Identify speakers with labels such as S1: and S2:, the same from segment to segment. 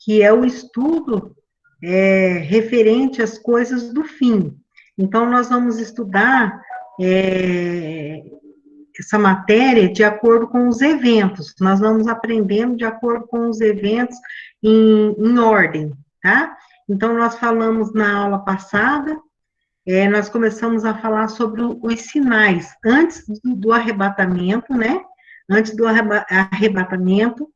S1: que é o estudo referente às coisas do fim. Então, nós vamos estudar essa matéria de acordo com os eventos. Nós vamos aprendendo de acordo com os eventos em ordem, tá? Então, nós falamos na aula passada, nós começamos a falar sobre os sinais antes do arrebatamento, né? Antes do arrebatamento,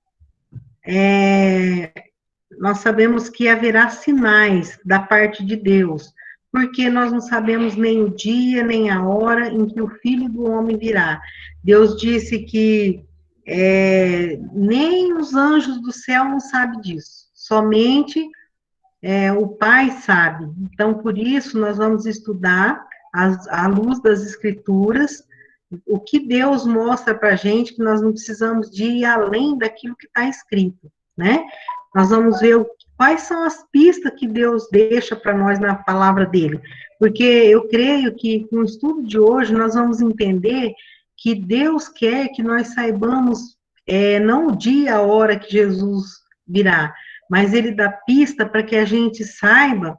S1: nós sabemos que haverá sinais da parte de Deus, porque nós não sabemos nem o dia, nem a hora em que o Filho do Homem virá. Deus disse que nem os anjos do céu não sabem disso, somente o Pai sabe. Então, por isso, nós vamos estudar, à luz das Escrituras, o que Deus mostra para a gente, que nós não precisamos de ir além daquilo que está escrito, né? Nós vamos ver quais são as pistas que Deus deixa para nós na palavra dele. Porque eu creio que com o estudo de hoje nós vamos entender que Deus quer que nós saibamos não o dia, a hora que Jesus virá, mas ele dá pista para que a gente saiba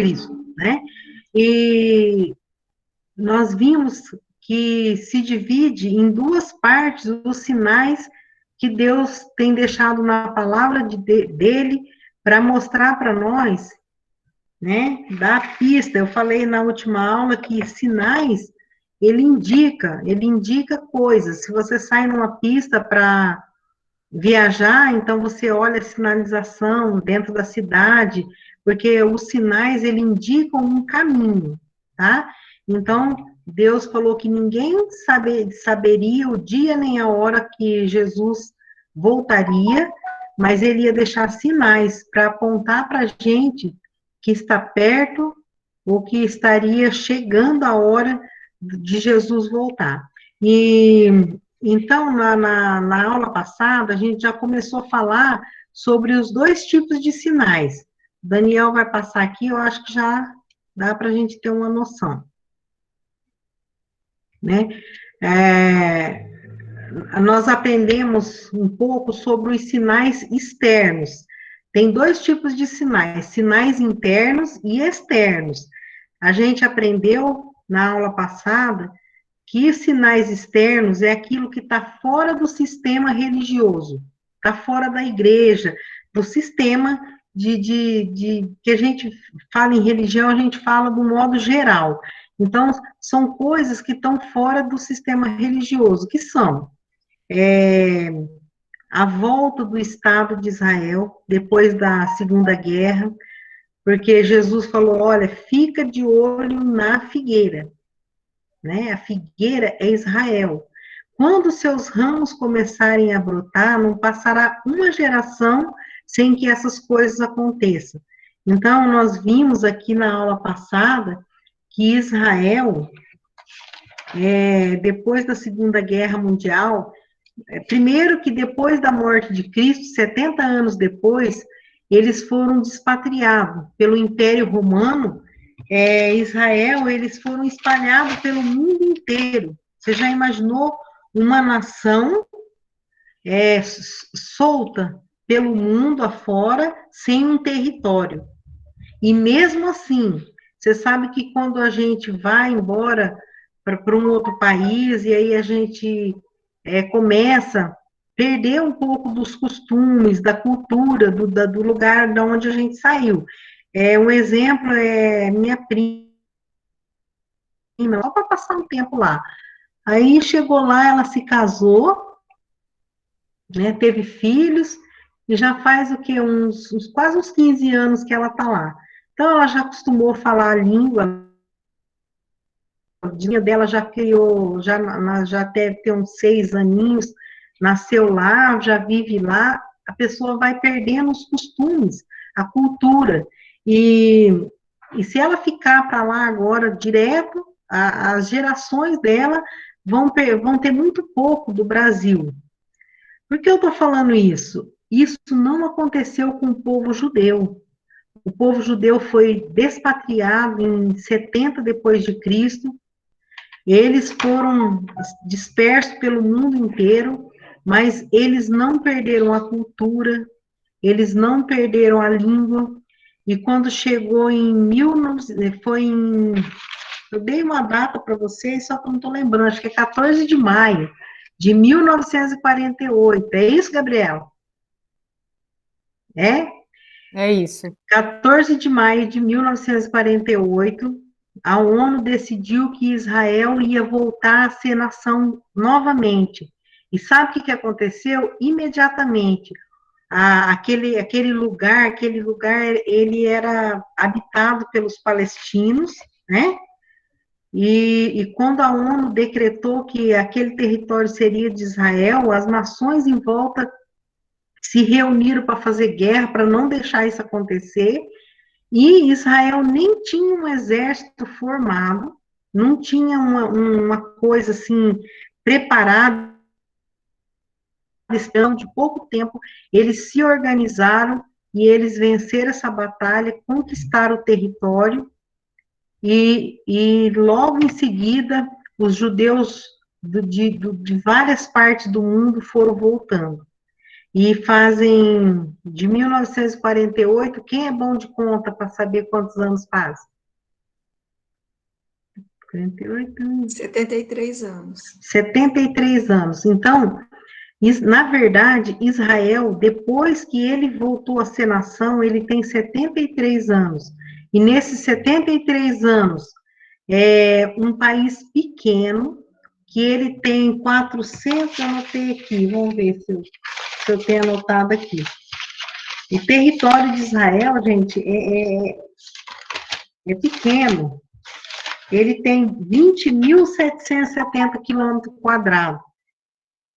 S1: isso, né? E nós vimos que se divide em duas partes os sinais que Deus tem deixado na palavra dele para mostrar para nós, né, da pista. Eu falei na última aula que sinais, ele indica coisas. Se você sai numa pista para viajar, então você olha a sinalização dentro da cidade, porque os sinais, ele indicam um caminho, tá? Então, Deus falou que ninguém saberia o dia nem a hora que Jesus voltaria, mas ele ia deixar sinais para apontar para a gente que está perto ou que estaria chegando a hora de Jesus voltar. E então, na aula passada, a gente já começou a falar sobre os dois tipos de sinais. Daniel vai passar aqui, eu acho que já dá para a gente ter uma noção, né? Nós aprendemos um pouco sobre os sinais externos. Tem dois tipos de sinais, sinais internos e externos. A gente aprendeu na aula passada que sinais externos é aquilo que está fora do sistema religioso, está fora da igreja, do sistema que a gente fala em religião, a gente fala do modo geral. Então, são coisas que estão fora do sistema religioso, que são a volta do Estado de Israel, depois da Segunda Guerra, porque Jesus falou, olha, fica de olho na figueira, né? A figueira é Israel. Quando seus ramos começarem a brotar, não passará uma geração sem que essas coisas aconteçam. Então, nós vimos aqui na aula passada que Israel, depois da Segunda Guerra Mundial, primeiro que depois da morte de Cristo, 70 anos depois, eles foram despatriados pelo Império Romano. Israel, eles foram espalhados pelo mundo inteiro. Você já imaginou uma nação solta pelo mundo afora, sem um território? E mesmo assim, você sabe que quando a gente vai embora para um outro país, e aí a gente começa a perder um pouco dos costumes, da cultura, do lugar de onde a gente saiu. Um exemplo é minha prima, só para passar um tempo lá. Aí chegou lá, ela se casou, né, teve filhos, e já faz o quê? Quase uns 15 anos que ela está lá. Então, ela já acostumou a falar a língua, a dinha dela já criou, já deve ter uns 6 aninhos, nasceu lá, já vive lá, a pessoa vai perdendo os costumes, a cultura. E se ela ficar para lá agora direto, as gerações dela vão ter muito pouco do Brasil. Por que eu estou falando isso? Isso não aconteceu com o povo judeu. O povo judeu foi despatriado em 70 depois de Cristo, Eles foram dispersos pelo mundo inteiro, mas eles não perderam a cultura, eles não perderam a língua, e quando chegou em 1900, eu dei uma data para vocês, só que eu não estou lembrando, acho que é 14 de maio de 1948, é isso, Gabriel? É?
S2: É isso.
S1: 14 de maio de 1948, a ONU decidiu que Israel ia voltar a ser nação novamente. E sabe o que aconteceu? Imediatamente, aquele lugar, ele era habitado pelos palestinos, né? E quando a ONU decretou que aquele território seria de Israel, as nações em volta se reuniram para fazer guerra, para não deixar isso acontecer, e Israel nem tinha um exército formado, não tinha uma coisa assim preparada, questão de pouco tempo, eles se organizaram e eles venceram essa batalha, conquistaram o território, e logo em seguida, os judeus de várias partes do mundo foram voltando. E fazem, de 1948, quem é bom de conta para saber quantos anos faz? 48 anos.
S3: 73 anos.
S1: 73 anos. Então, na verdade, Israel, depois que ele voltou a ser nação, ele tem 73 anos. E nesses 73 anos, é um país pequeno, que ele tem 400, eu anotei aqui, vamos ver se eu tenho anotado aqui. O território de Israel, gente, é pequeno. Ele tem 20.770 quilômetros quadrados.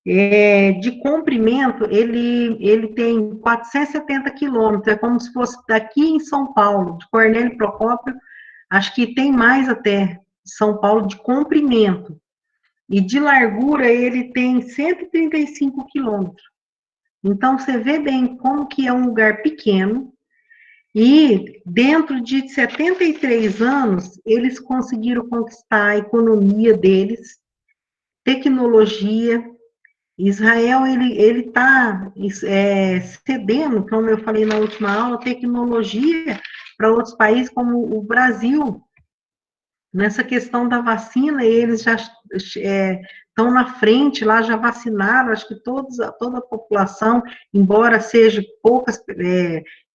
S1: De comprimento, ele tem 470 quilômetros, é como se fosse daqui em São Paulo, de Cornélio Procópio, acho que tem mais até, São Paulo, de comprimento. E de largura, ele tem 135 quilômetros. Então, você vê bem como que é um lugar pequeno, e dentro de 73 anos, eles conseguiram conquistar a economia deles, tecnologia. Israel, ele está cedendo, como eu falei na última aula, tecnologia para outros países, como o Brasil. Nessa questão da vacina, eles já estão na frente, lá já vacinaram, acho que toda a população, embora seja poucas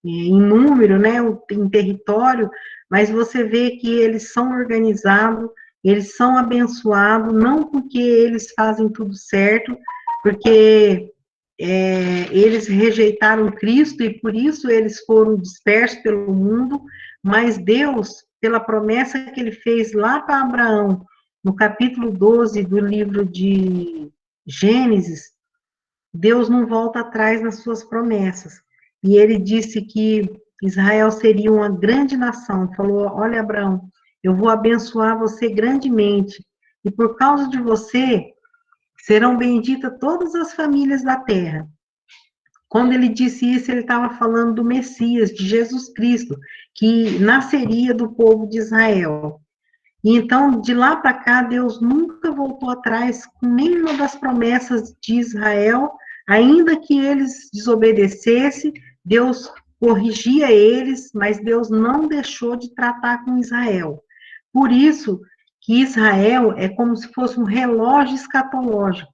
S1: em número, né, em território, mas você vê que eles são organizados, eles são abençoados, não porque eles fazem tudo certo, porque eles rejeitaram Cristo e por isso eles foram dispersos pelo mundo, mas Deus, pela promessa que ele fez lá para Abraão, no capítulo 12 do livro de Gênesis, Deus não volta atrás nas suas promessas. E ele disse que Israel seria uma grande nação. Falou: olha, Abraão, eu vou abençoar você grandemente, e por causa de você serão benditas todas as famílias da terra. Quando ele disse isso, ele estava falando do Messias, de Jesus Cristo, que nasceria do povo de Israel. E então, de lá para cá, Deus nunca voltou atrás com nenhuma das promessas de Israel, ainda que eles desobedecessem, Deus corrigia eles, mas Deus não deixou de tratar com Israel. Por isso que Israel é como se fosse um relógio escatológico.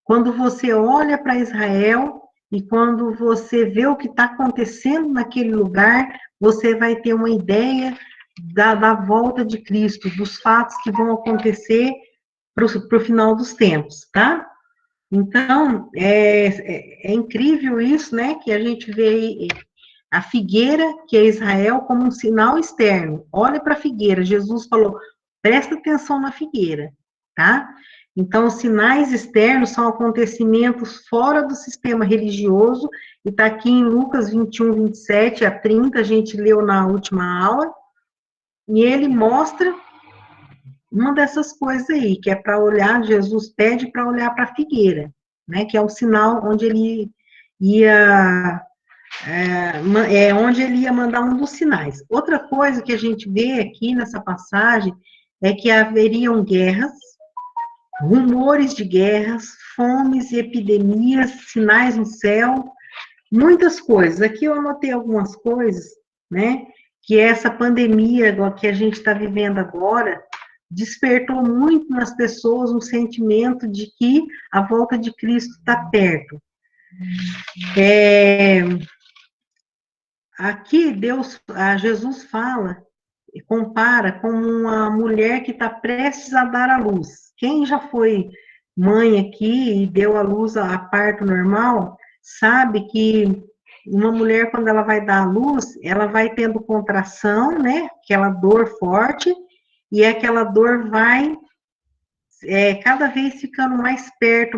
S1: Quando você olha para Israel e quando você vê o que está acontecendo naquele lugar, você vai ter uma ideia da volta de Cristo, dos fatos que vão acontecer para o final dos tempos, tá? Então, é incrível isso, né? Que a gente vê a figueira, que é Israel, como um sinal externo. Olha para a figueira. Jesus falou: presta atenção na figueira, tá? Então, os sinais externos são acontecimentos fora do sistema religioso, e está aqui em Lucas 21, 27 a 30, a gente leu na última aula, e ele mostra uma dessas coisas aí, que é para olhar, Jesus pede para olhar para a figueira, né, que é o sinal onde ele ia, onde ele ia mandar um dos sinais. Outra coisa que a gente vê aqui nessa passagem é que haveriam guerras, rumores de guerras, fomes e epidemias, sinais no céu, muitas coisas. Aqui eu anotei algumas coisas, né? Que essa pandemia que a gente está vivendo agora despertou muito nas pessoas um sentimento de que a volta de Cristo está perto. Aqui Jesus fala e compara com uma mulher que está prestes a dar à luz. Quem já foi mãe aqui e deu à luz a parto normal, sabe que uma mulher, quando ela vai dar à luz, ela vai tendo contração, né? Aquela dor forte, e aquela dor vai cada vez ficando mais perto,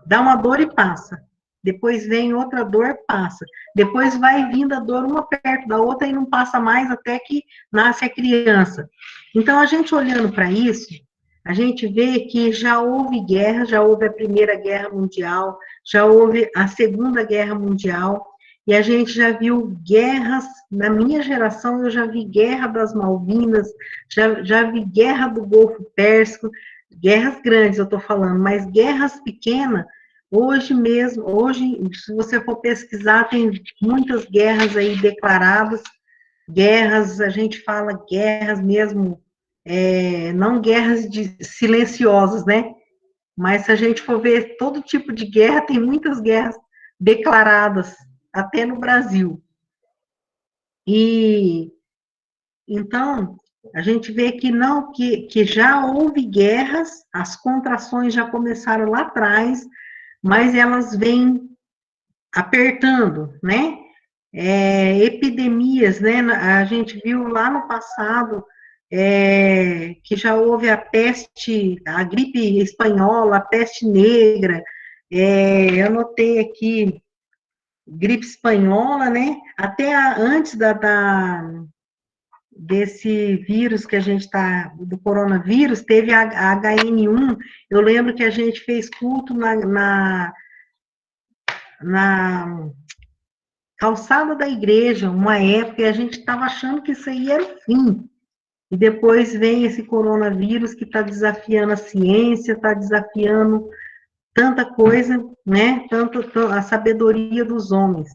S1: dá uma dor e passa. Depois vem outra dor, passa. Depois vai vindo a dor uma perto da outra e não passa mais até que nasce a criança. Então, a gente olhando para isso, a gente vê que já houve guerra, já houve a Primeira Guerra Mundial, já houve a Segunda Guerra Mundial, e a gente já viu guerras, na minha geração eu já vi guerra das Malvinas, já vi guerra do Golfo Pérsico, guerras grandes eu estou falando, mas guerras pequenas, hoje mesmo, hoje, se você for pesquisar, tem muitas guerras aí declaradas, guerras, a gente fala guerras mesmo, não guerras silenciosas, né? Mas se a gente for ver todo tipo de guerra, tem muitas guerras declaradas, até no Brasil. E então, a gente vê que não, que já houve guerras, as contrações já começaram lá atrás, mas elas vêm apertando, né? Epidemias, né? A gente viu lá no passado que já houve a peste, a gripe espanhola, a peste negra, eu anotei aqui gripe espanhola, né? Até antes desse vírus que a gente está, do coronavírus, teve a HN1. Eu lembro que a gente fez culto na calçada da igreja, uma época, e a gente estava achando que isso aí era o fim. E depois vem esse coronavírus que está desafiando a ciência, está desafiando tanta coisa, né? Tanto a sabedoria dos homens.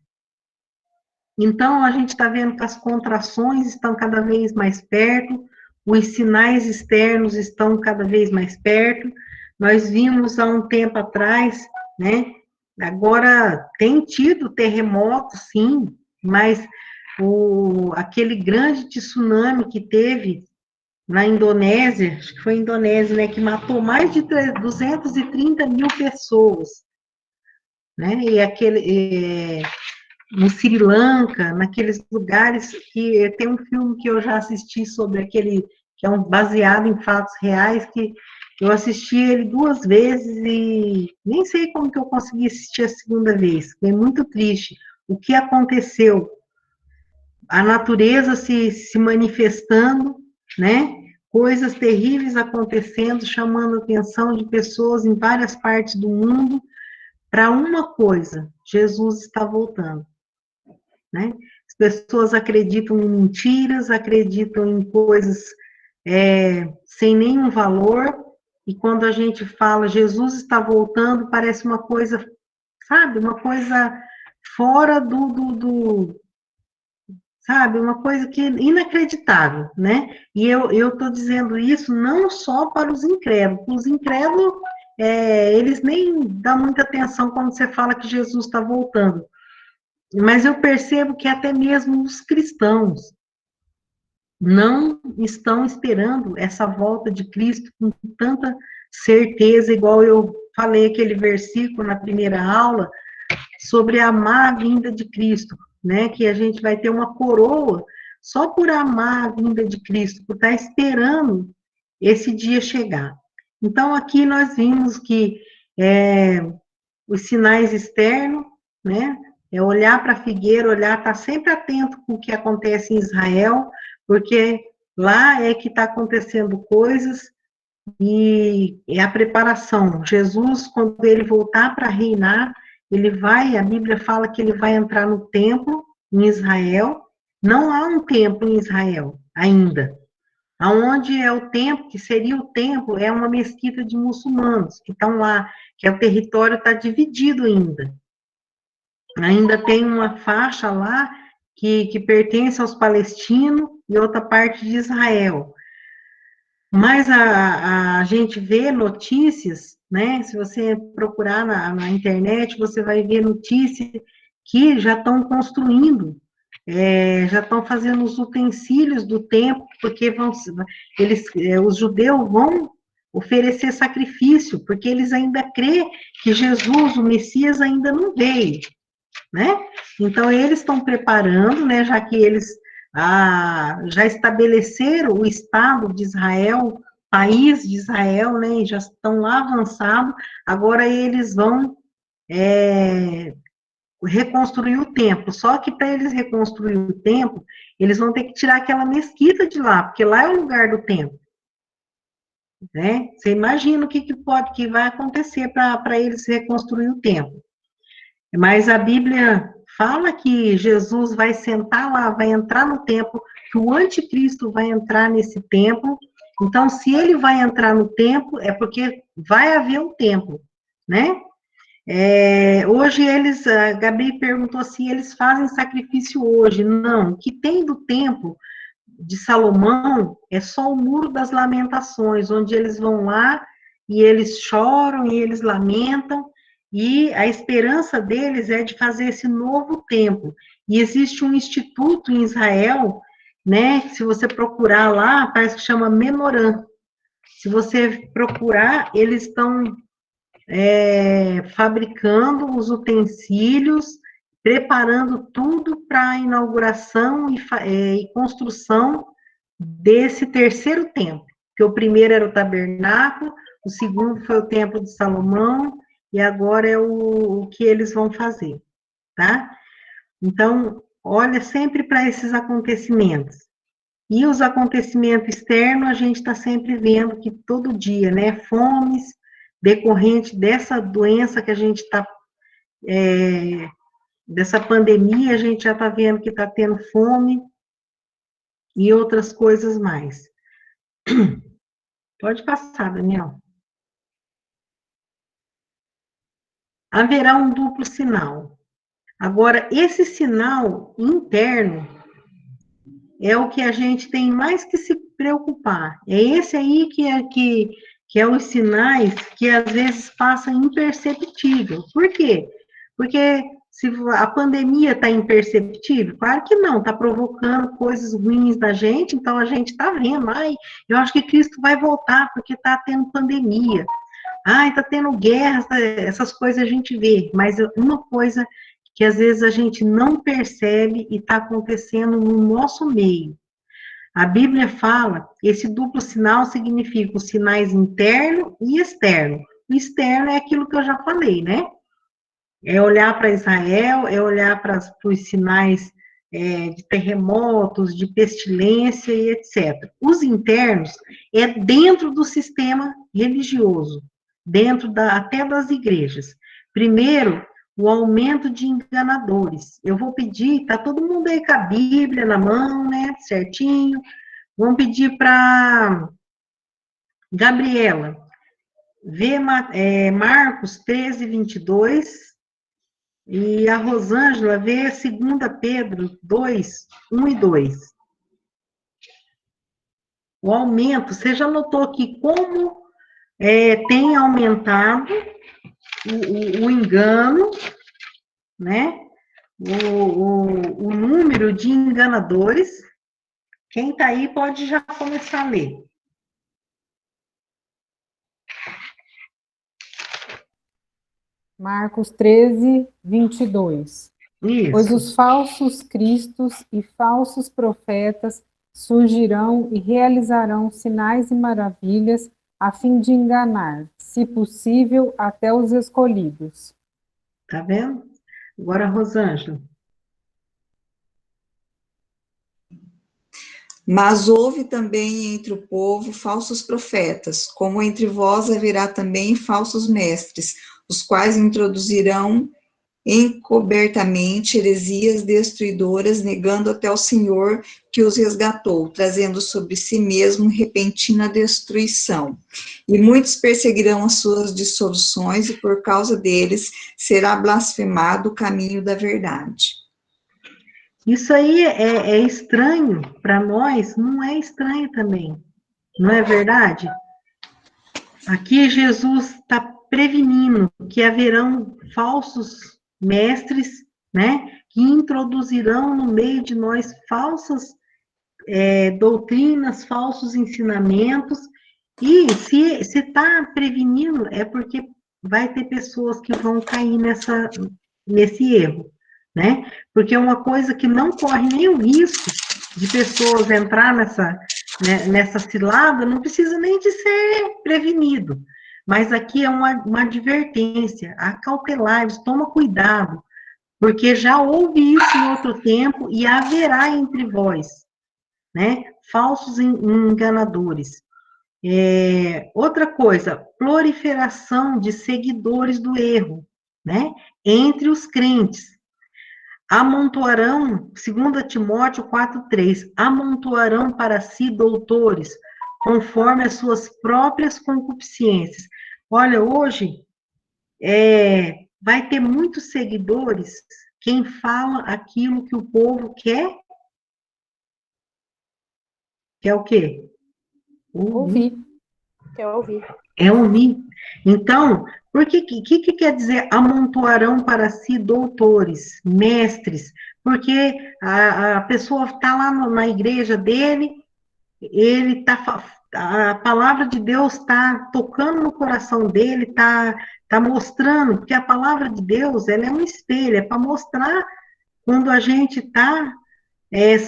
S1: Então, a gente está vendo que as contrações estão cada vez mais perto, os sinais externos estão cada vez mais perto. Nós vimos há um tempo atrás, né? Agora, tem tido terremoto, sim, mas aquele grande tsunami que teve na Indonésia, acho que foi a Indonésia, né? Que matou mais de 230 mil pessoas, né? E no Sri Lanka, naqueles lugares que tem um filme que eu já assisti sobre aquele, que é baseado em fatos reais, que eu assisti ele 2 vezes e nem sei como que eu consegui assistir a segunda vez. Foi muito triste. O que aconteceu? A natureza se manifestando, né? Coisas terríveis acontecendo, chamando a atenção de pessoas em várias partes do mundo para uma coisa: Jesus está voltando. Né? As pessoas acreditam em mentiras, acreditam em coisas sem nenhum valor, e quando a gente fala Jesus está voltando, parece uma coisa, sabe, uma coisa fora sabe, uma coisa que é inacreditável, né? E eu estou dizendo isso não só para os incrédulos, eles nem dão muita atenção quando você fala que Jesus está voltando. Mas eu percebo que até mesmo os cristãos não estão esperando essa volta de Cristo com tanta certeza, igual eu falei aquele versículo na primeira aula, sobre amar a vinda de Cristo, né? Que a gente vai ter uma coroa só por amar a vinda de Cristo, por estar esperando esse dia chegar. Então, aqui nós vimos que os sinais externos, né? Olhar para a figueira, estar sempre atento com o que acontece em Israel, porque lá é que está acontecendo coisas e é a preparação. Jesus, quando ele voltar para reinar, a Bíblia fala que ele vai entrar no templo em Israel. Não há um templo em Israel ainda. Aonde é o templo, que seria o templo, é uma mesquita de muçulmanos que estão lá, que é o território está dividido ainda. Ainda tem uma faixa lá que pertence aos palestinos e outra parte de Israel. Mas a gente vê notícias, né? Se você procurar na internet, você vai ver notícias que já estão construindo, já estão fazendo os utensílios do templo, porque os judeus vão oferecer sacrifício, porque eles ainda crêem que Jesus, o Messias, ainda não veio, né? Então, eles estão preparando, né, já que eles já estabeleceram o Estado de Israel, país de Israel, né, e já estão lá avançados, agora eles vão reconstruir o templo. Só que para eles reconstruir o templo, eles vão ter que tirar aquela mesquita de lá, porque lá é o lugar do templo. Né? Você imagina o que vai acontecer para eles reconstruir o templo. Mas a Bíblia fala que Jesus vai sentar lá, vai entrar no templo, que o anticristo vai entrar nesse templo. Então, se ele vai entrar no templo, é porque vai haver um templo, né? Hoje a Gabi perguntou se eles fazem sacrifício hoje. Não, o que tem do templo de Salomão é só o Muro das Lamentações, onde eles vão lá e eles choram e eles lamentam, e a esperança deles é de fazer esse novo templo. E existe um instituto em Israel, né, se você procurar lá, parece que chama Menorã. Se você procurar, eles estão fabricando os utensílios, preparando tudo para a inauguração e construção desse terceiro templo, que o primeiro era o tabernáculo, o segundo foi o templo de Salomão, e agora é o que eles vão fazer, tá? Então, olha sempre para esses acontecimentos. E os acontecimentos externos, a gente está sempre vendo que todo dia, né, fomes, decorrente dessa doença que a gente está, dessa pandemia, a gente já está vendo que está tendo fome e outras coisas mais. Pode passar, Daniel. Haverá um duplo sinal. Agora, esse sinal interno é o que a gente tem mais que se preocupar. É esse aí que é os sinais que às vezes passam imperceptível. Por quê? Porque se a pandemia está imperceptível, claro que não, está provocando coisas ruins da gente, então a gente está vendo, eu acho que Cristo vai voltar porque está tendo pandemia. Está tendo guerra, essas coisas a gente vê, mas uma coisa que às vezes a gente não percebe e está acontecendo no nosso meio. A Bíblia fala, esse duplo sinal significa os sinais interno e externo. O externo é aquilo que eu já falei, né? É olhar para Israel, é olhar para os sinais de terremotos, de pestilência e etc. Os internos é dentro do sistema religioso, dentro até das igrejas. Primeiro, o aumento de enganadores. Eu vou pedir, tá todo mundo aí com a Bíblia na mão, né, certinho. Vamos pedir para Gabriela, ver Marcos 13, 22, e a Rosângela vê 2 Pedro 2, 1 e 2. O aumento, você já notou que como tem aumentado o engano, né? O número de enganadores. Quem está aí pode já começar a ler.
S2: Marcos 13, 22.
S1: Isso.
S2: Pois os falsos cristos e falsos profetas surgirão e realizarão sinais e maravilhas a fim de enganar, se possível, até os escolhidos.
S1: Tá vendo? Agora, Rosângela.
S3: Mas houve também entre o povo falsos profetas, como entre vós haverá também falsos mestres, os quais introduzirão encobertamente heresias destruidoras, negando até o Senhor que os resgatou, trazendo sobre si mesmo repentina destruição. E muitos perseguirão as suas dissoluções, e por causa deles será blasfemado o caminho da verdade.
S1: Isso aí é estranho para nós, não é estranho também, não é verdade? Aqui Jesus está prevenindo que haverão falsos mestres, né, que introduzirão no meio de nós falsas doutrinas, falsos ensinamentos, e se está prevenindo, é porque vai ter pessoas que vão cair nesse erro, né? Porque é uma coisa que não corre nem o risco de pessoas entrar nessa cilada, não precisa nem de ser prevenido. Mas aqui é uma advertência, acautelai-vos, toma cuidado, porque já houve isso em outro tempo e haverá entre vós, né? Falsos enganadores. Outra coisa, proliferação de seguidores do erro, né? Entre os crentes. Amontoarão, 2 Timóteo 4:3, amontoarão para si doutores, conforme as suas próprias concupiscências. Olha, hoje vai ter muitos seguidores quem fala aquilo que o povo quer. Quer o quê?
S2: Ouvir.
S4: Quer ouvir.
S1: É ouvir. Então, por que quer dizer amontoarão para si doutores, mestres? Porque a pessoa está lá na igreja dele, a palavra de Deus está tocando no coração dele, tá mostrando, porque a palavra de Deus, ela é um espelho, é para mostrar quando a gente está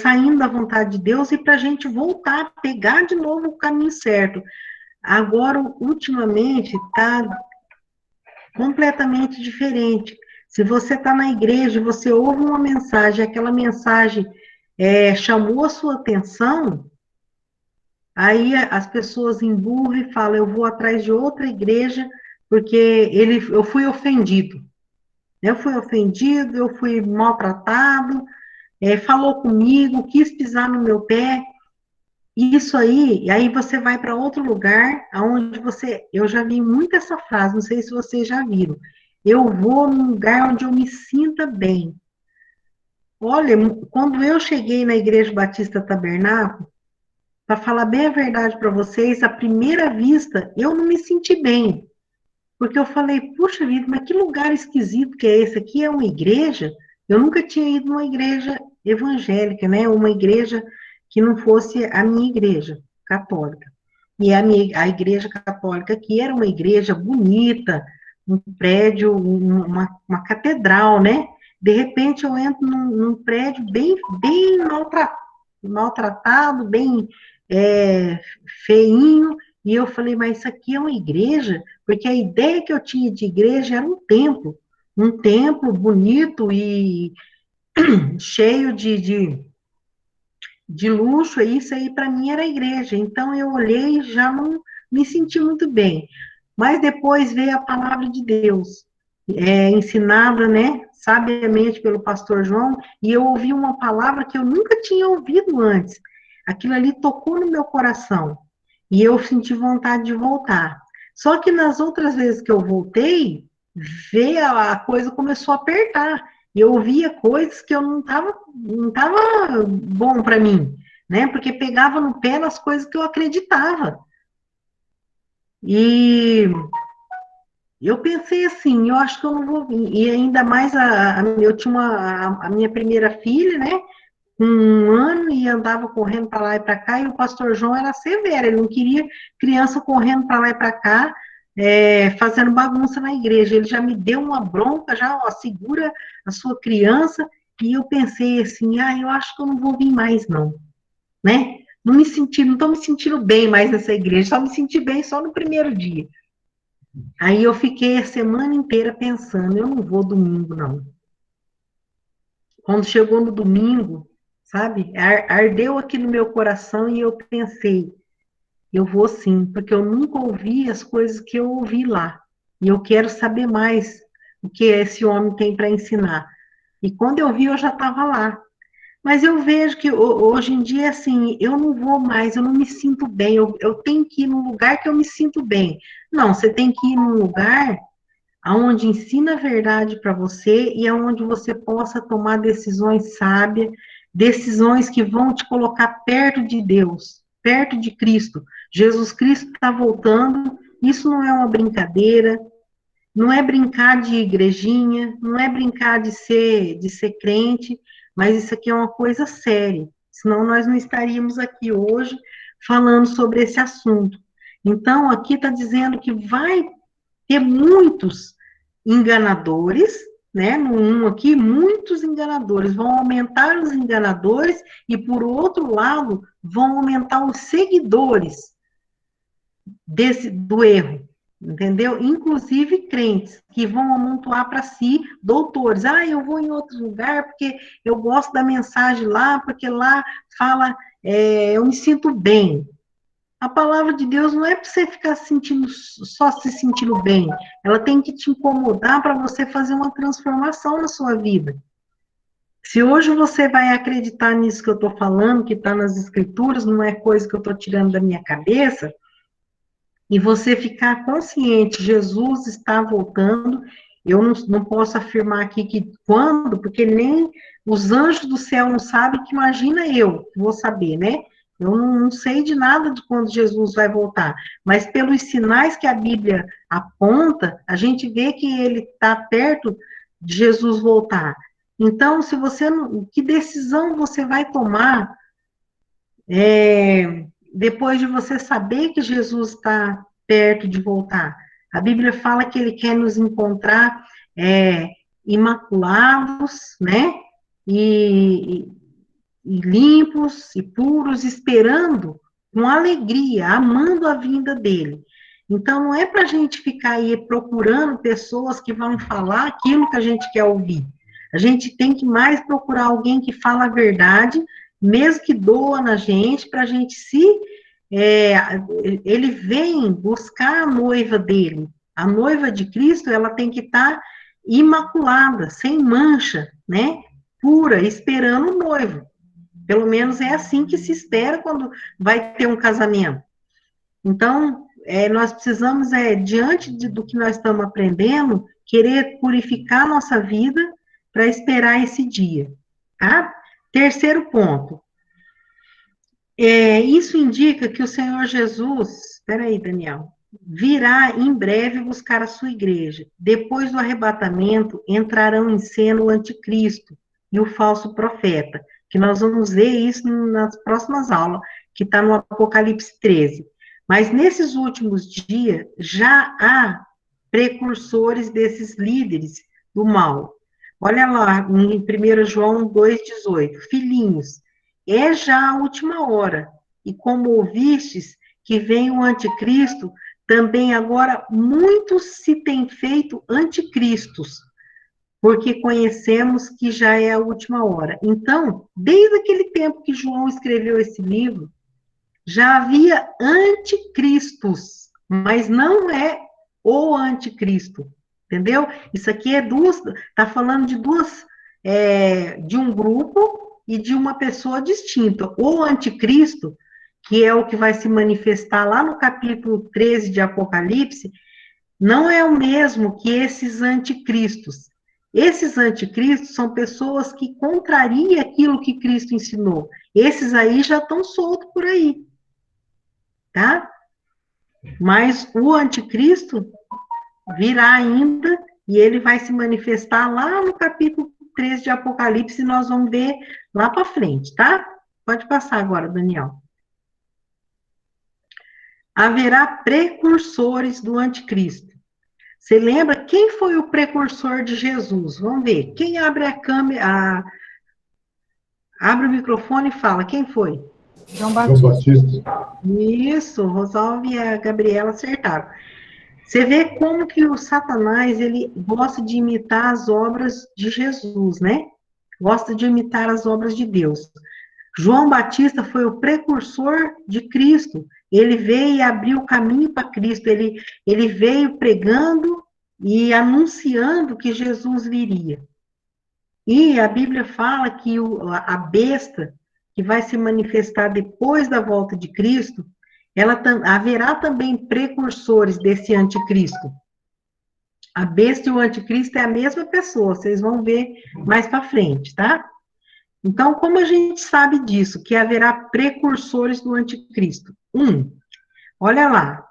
S1: saindo da vontade de Deus e para a gente voltar, pegar de novo o caminho certo. Agora, ultimamente, está completamente diferente. Se você está na igreja, você ouve uma mensagem, aquela mensagem chamou a sua atenção, aí as pessoas emburram e falam, eu vou atrás de outra igreja, porque eu fui ofendido. Eu fui maltratado, falou comigo, quis pisar no meu pé. Isso aí, e aí você vai para outro lugar, aonde eu já vi muito essa frase, não sei se vocês já viram. Eu vou num lugar onde eu me sinta bem. Olha, quando eu cheguei na Igreja Batista Tabernáculo, para falar bem a verdade para vocês, à primeira vista, eu não me senti bem. Porque eu falei, puxa vida, mas que lugar esquisito que é esse aqui? É uma igreja? Eu nunca tinha ido numa igreja evangélica, né? Uma igreja que não fosse a minha igreja católica. E a igreja católica aqui era uma igreja bonita, um prédio, uma catedral, né? De repente eu entro num prédio bem maltratado, bem feinho, e eu falei, mas isso aqui é uma igreja? Porque a ideia que eu tinha de igreja era um templo bonito e cheio de luxo, e isso aí para mim era igreja. Então eu olhei e já não me senti muito bem. Mas depois veio a palavra de Deus, ensinada, né, sabiamente pelo pastor João, e eu ouvi uma palavra que eu nunca tinha ouvido antes. Aquilo ali tocou no meu coração, e eu senti vontade de voltar. Só que nas outras vezes que eu voltei, a coisa começou a apertar. Eu ouvia coisas que eu não tava bom para mim, né? Porque pegava no pé nas coisas que eu acreditava. E eu pensei assim, eu acho que eu não vou vir. E ainda mais, eu tinha a minha primeira filha, né? Com 1 ano, e andava correndo para lá e para cá, e o pastor João era severo, ele não queria criança correndo para lá e para cá, fazendo bagunça na igreja. Ele já me deu uma bronca, já, ó, segura a sua criança, e eu pensei assim, eu acho que eu não vou vir mais, não, né? Não estou me sentindo bem mais nessa igreja, só me senti bem só no primeiro dia. Aí eu fiquei a semana inteira pensando, eu não vou domingo, não. Quando chegou no domingo, sabe, ardeu aqui no meu coração e eu pensei, eu vou sim, porque eu nunca ouvi as coisas que eu ouvi lá. E eu quero saber mais o que esse homem tem para ensinar. E quando eu vi, eu já estava lá. Mas eu vejo que hoje em dia, assim, eu não vou mais, eu não me sinto bem, eu tenho que ir num lugar que eu me sinto bem. Não, você tem que ir num lugar onde ensina a verdade para você e aonde você possa tomar decisões sábias, decisões que vão te colocar perto de Deus, perto de Cristo. Jesus Cristo está voltando, isso não é uma brincadeira, não é brincar de igrejinha, não é brincar de ser crente, mas isso aqui é uma coisa séria. Senão nós não estaríamos aqui hoje falando sobre esse assunto. Então, aqui está dizendo que vai ter muitos enganadores, né? No 1 aqui, muitos enganadores. Vão aumentar os enganadores e, por outro lado, vão aumentar os seguidores do erro, entendeu? Inclusive crentes que vão amontoar para si doutores. Ah, eu vou em outro lugar porque eu gosto da mensagem lá, porque lá fala, eu me sinto bem. A palavra de Deus não é para você ficar só se sentindo bem. Ela tem que te incomodar para você fazer uma transformação na sua vida. Se hoje você vai acreditar nisso que eu estou falando, que está nas escrituras, não é coisa que eu estou tirando da minha cabeça, e você ficar consciente, Jesus está voltando, eu não posso afirmar aqui que quando, porque nem os anjos do céu não sabem, que imagina eu, vou saber, né? Eu não sei de nada de quando Jesus vai voltar, mas pelos sinais que a Bíblia aponta, a gente vê que ele está perto de Jesus voltar. Então, se você não, que decisão você vai tomar depois de você saber que Jesus está perto de voltar? A Bíblia fala que ele quer nos encontrar imaculados, né? E limpos e puros, esperando com alegria, amando a vinda dele. Então, não é para a gente ficar aí procurando pessoas que vão falar aquilo que a gente quer ouvir. A gente tem que mais procurar alguém que fala a verdade, mesmo que doa na gente, para a gente ele vem buscar a noiva dele. A noiva de Cristo, ela tem que estar imaculada, sem mancha, né? Pura, esperando o noivo. Pelo menos é assim que se espera quando vai ter um casamento. Então, nós precisamos, diante do que nós estamos aprendendo, querer purificar nossa vida para esperar esse dia. Tá? Terceiro ponto. Isso indica que o Senhor Jesus, espera aí, Daniel, virá em breve buscar a sua igreja. Depois do arrebatamento, entrarão em cena o anticristo e o falso profeta, que nós vamos ver isso nas próximas aulas, que está no Apocalipse 13. Mas nesses últimos dias, já há precursores desses líderes do mal. Olha lá, em 1 João 2,18, filhinhos, é já a última hora, e como ouvistes que vem o anticristo, também agora muitos se têm feito anticristos, porque conhecemos que já é a última hora. Então, desde aquele tempo que João escreveu esse livro, já havia anticristos, mas não é o anticristo, entendeu? Isso aqui está falando de um grupo e de uma pessoa distinta. O anticristo, que é o que vai se manifestar lá no capítulo 13 de Apocalipse, não é o mesmo que esses anticristos. Esses anticristos são pessoas que contrariam aquilo que Cristo ensinou. Esses aí já estão soltos por aí, tá? Mas o anticristo virá ainda e ele vai se manifestar lá no capítulo 13 de Apocalipse, e nós vamos ver lá para frente, tá? Pode passar agora, Daniel. Haverá precursores do anticristo. Você lembra quem foi o precursor de Jesus? Vamos ver. Quem abre a câmera, abre o microfone e fala. Quem foi?
S2: João Batista.
S1: Isso, Rosalva e a Gabriela acertaram. Você vê como que o Satanás, ele gosta de imitar as obras de Jesus, né? Gosta de imitar as obras de Deus. João Batista foi o precursor de Cristo. Ele veio e abriu o caminho para Cristo. Ele veio pregando e anunciando que Jesus viria. E a Bíblia fala que a besta que vai se manifestar depois da volta de Cristo, haverá também precursores desse anticristo. A besta e o anticristo é a mesma pessoa, vocês vão ver mais para frente, tá? Então, como a gente sabe disso, que haverá precursores do anticristo? Olha lá,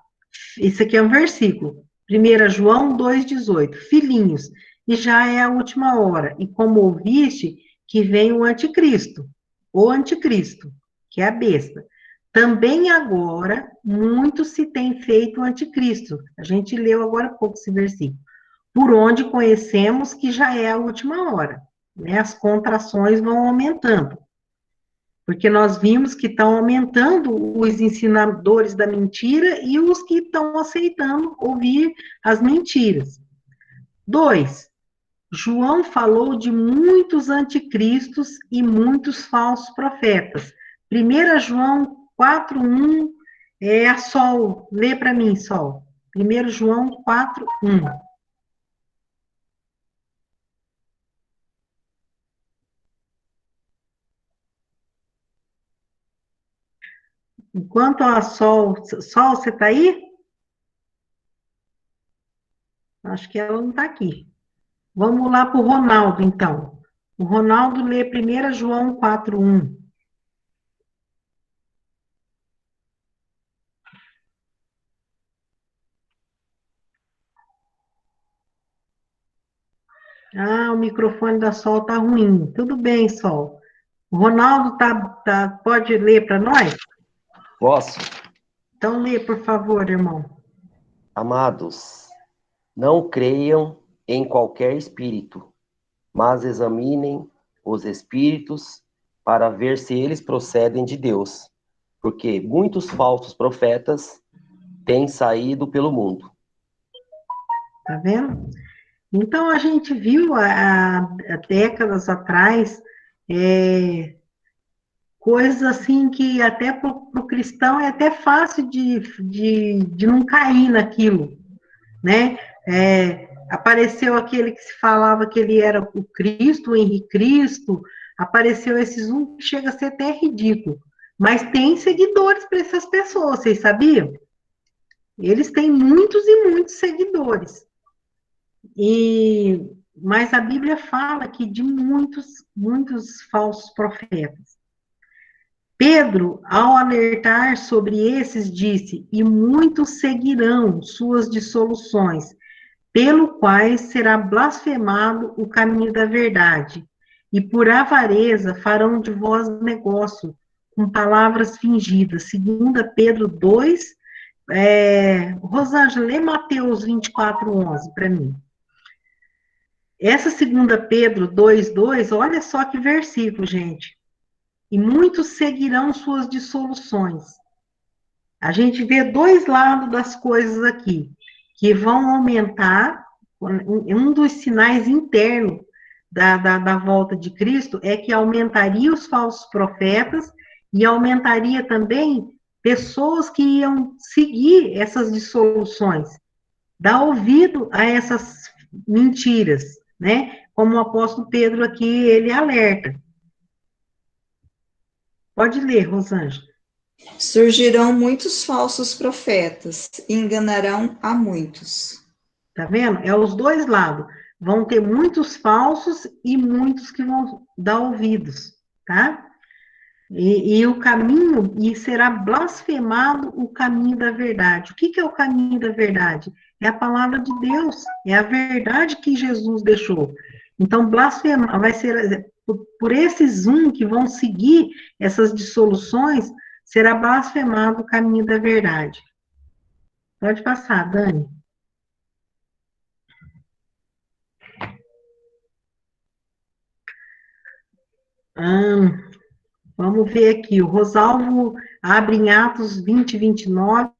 S1: esse aqui é um versículo, 1 João 2,18, filhinhos, e já é a última hora, e como ouviste, que vem o anticristo, que é a besta. Também agora, muito se tem feito o anticristo. A gente leu agora há pouco esse versículo. Por onde conhecemos que já é a última hora, né? As contrações vão aumentando. Porque nós vimos que estão aumentando os ensinadores da mentira e os que estão aceitando ouvir as mentiras. 2, João falou de muitos anticristos e muitos falsos profetas. 1 João 4:1 é a Sol. Lê para mim, Sol. 1 João 4:1. Enquanto a Sol, você está aí? Acho que ela não está aqui. Vamos lá para o Ronaldo, então. O Ronaldo lê 1 João 4:1. Ah, o microfone da Sol está ruim. Tudo bem, Sol. O Ronaldo pode ler para nós?
S4: Posso?
S1: Então lê, por favor, irmão.
S4: Amados, não creiam em qualquer espírito, mas examinem os espíritos para ver se eles procedem de Deus, porque muitos falsos profetas têm saído pelo mundo.
S1: Tá vendo? Então, a gente viu há décadas atrás coisas assim que até para o cristão é até fácil de não cair naquilo, né? Apareceu aquele que se falava que ele era o Cristo, o Henrique Cristo, apareceu esses que chega a ser até ridículo. Mas tem seguidores para essas pessoas, vocês sabiam? Eles têm muitos e muitos seguidores. Mas a Bíblia fala que de muitos falsos profetas. Pedro, ao alertar sobre esses, disse: e muitos seguirão suas dissoluções, pelo quais será blasfemado o caminho da verdade, e por avareza farão de vós negócio, com palavras fingidas. 2 Pedro 2, Rosângela, lê Mateus 24:11 para mim. Essa 2 Pedro 2:2, olha só que versículo, gente. E muitos seguirão suas dissoluções. A gente vê dois lados das coisas aqui, que vão aumentar. Um dos sinais internos da volta de Cristo é que aumentaria os falsos profetas e aumentaria também pessoas que iam seguir essas dissoluções, dar ouvido a essas mentiras, né? Como o apóstolo Pedro aqui, ele alerta. Pode ler, Rosângela.
S3: Surgirão muitos falsos profetas e enganarão a muitos.
S1: Tá vendo? É os dois lados. Vão ter muitos falsos e muitos que vão dar ouvidos, tá? E o caminho, e será blasfemado o caminho da verdade. O que é o caminho da verdade? É a palavra de Deus, é a verdade que Jesus deixou. Então, blasfemar vai ser, por esses que vão seguir essas dissoluções, será blasfemado o caminho da verdade. Pode passar, Dani. Vamos ver aqui, o Rosalvo abre em Atos 20:29.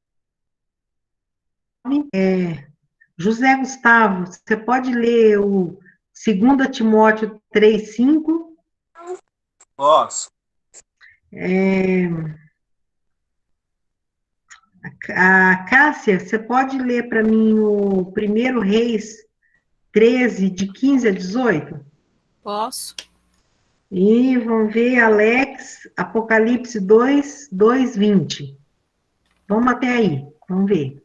S1: José Gustavo, você pode ler o 2 Timóteo 3:5?
S5: Posso.
S1: A Cássia, você pode ler para mim o 1 Reis 13, de 15 a 18?
S5: Posso?
S1: E vamos ver, Alex, Apocalipse 2, 2, 20. Vamos até aí, vamos ver.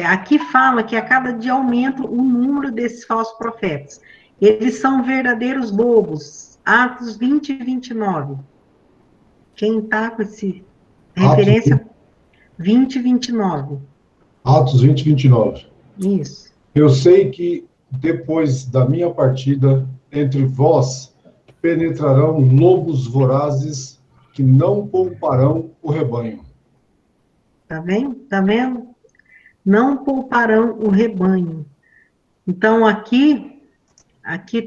S1: Aqui fala que a cada dia aumenta o número desses falsos profetas. Eles são verdadeiros lobos. Atos 20 e 29. Quem está com esse referência? 20 e 29.
S6: Atos 20, 29.
S1: Isso.
S6: Eu sei que depois da minha partida, entre vós penetrarão lobos vorazes que não pouparão o rebanho.
S1: Tá vendo? Tá vendo? Não pouparão o rebanho. Então, aqui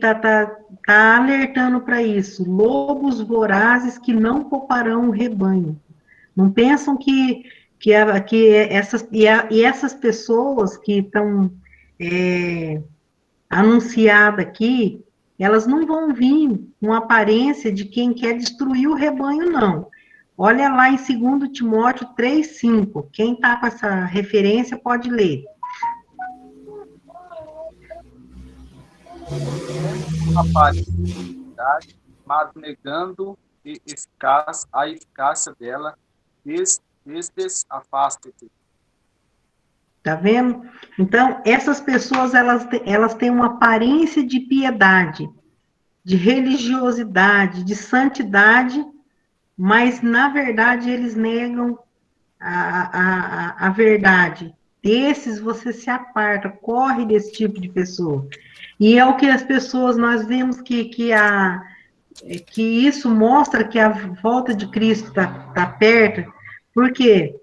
S1: tá alertando para isso. Lobos vorazes que não pouparão o rebanho. Não pensam que essas pessoas que estão anunciadas aqui, elas não vão vir com a aparência de quem quer destruir o rebanho, não. Olha lá em 2 Timóteo 3,5. Quem está com essa referência pode ler.
S7: Mas negando a eficácia dela, afasta-te.
S1: Tá vendo? Então, essas pessoas, elas têm uma aparência de piedade, de religiosidade, de santidade, mas, na verdade, eles negam a verdade. Desses, você se aparta, corre desse tipo de pessoa. E é o que as pessoas, nós vemos que isso mostra que a volta de Cristo tá perto, porque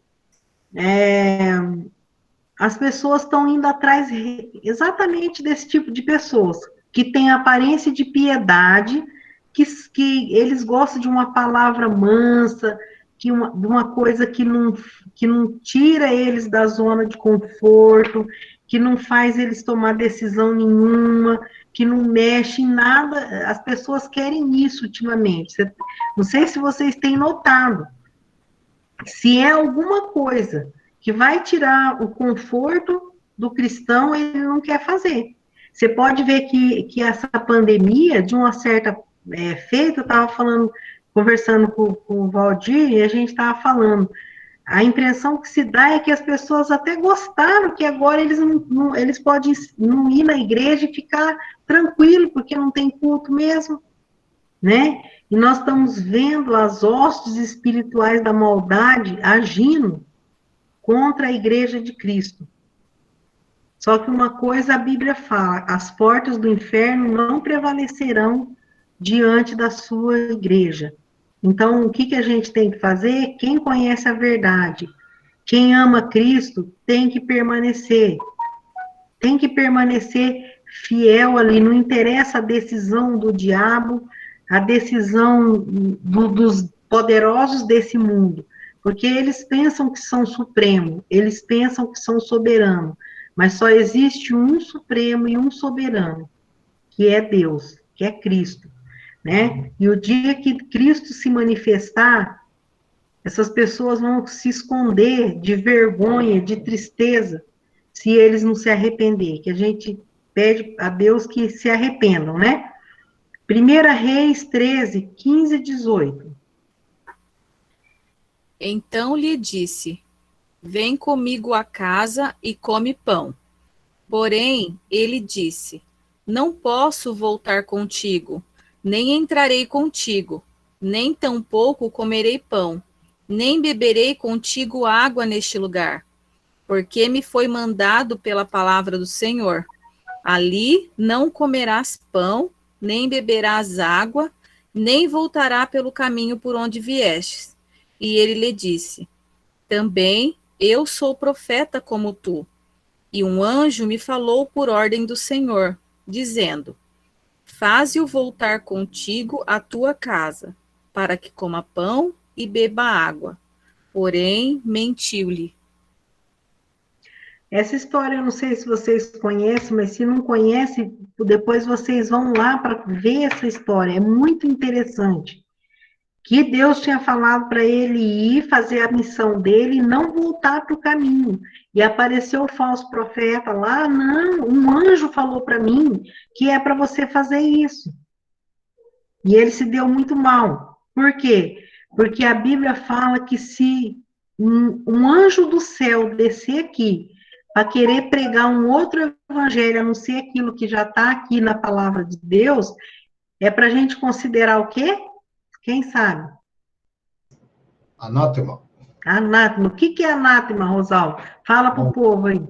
S1: as pessoas estão indo atrás exatamente desse tipo de pessoas, que tem aparência de piedade, que eles gostam de uma palavra mansa, de uma coisa que não tira eles da zona de conforto, que não faz eles tomar decisão nenhuma, que não mexe em nada. As pessoas querem isso ultimamente. Não sei se vocês têm notado. Se é alguma coisa que vai tirar o conforto do cristão, ele não quer fazer. Você pode ver que essa pandemia, de uma certa feita, eu estava conversando com o Valdir, e a gente estava falando, a impressão que se dá é que as pessoas até gostaram, que agora eles podem não ir na igreja e ficar tranquilo, porque não tem culto mesmo, né? E nós estamos vendo as hostes espirituais da maldade agindo contra a igreja de Cristo. Só que uma coisa a Bíblia fala, as portas do inferno não prevalecerão diante da sua igreja. Então, o que a gente tem que fazer? Quem conhece a verdade, quem ama Cristo, tem que permanecer fiel ali, não interessa a decisão do diabo, a decisão dos poderosos desse mundo, porque eles pensam que são supremo, eles pensam que são soberano, mas só existe um supremo e um soberano, que é Deus, que é Cristo, né? E o dia que Cristo se manifestar, essas pessoas vão se esconder de vergonha, de tristeza, se eles não se arrepender, que a gente pede a Deus que se arrependam, né? 1 Reis 13, 15 e 18.
S5: Então lhe disse: Vem comigo à casa e come pão. Porém, ele disse: Não posso voltar contigo, nem entrarei contigo, nem tampouco comerei pão, nem beberei contigo água neste lugar, porque me foi mandado pela palavra do Senhor: ali não comerás pão, nem beberás água, nem voltará pelo caminho por onde viestes. E ele lhe disse: Também eu sou profeta como tu. E um anjo me falou por ordem do Senhor, dizendo: Faze-o voltar contigo à tua casa, para que coma pão e beba água. Porém, mentiu-lhe.
S1: Essa história, eu não sei se vocês conhecem, mas se não conhecem, depois vocês vão lá para ver essa história. É muito interessante. que Deus tinha falado para ele ir fazer a missão dele e não voltar para o caminho. E apareceu o falso profeta lá, não, um anjo falou para mim que é para você fazer isso. E ele se deu muito mal. Por quê? Porque a Bíblia fala que se um anjo do céu descer aqui para querer pregar um outro evangelho, a não ser aquilo que já está aqui na palavra de Deus, é para a gente considerar o quê? Quem sabe?
S6: Anátema.
S1: Anátema. O que é anátema, Rosalvo? Fala para o povo aí.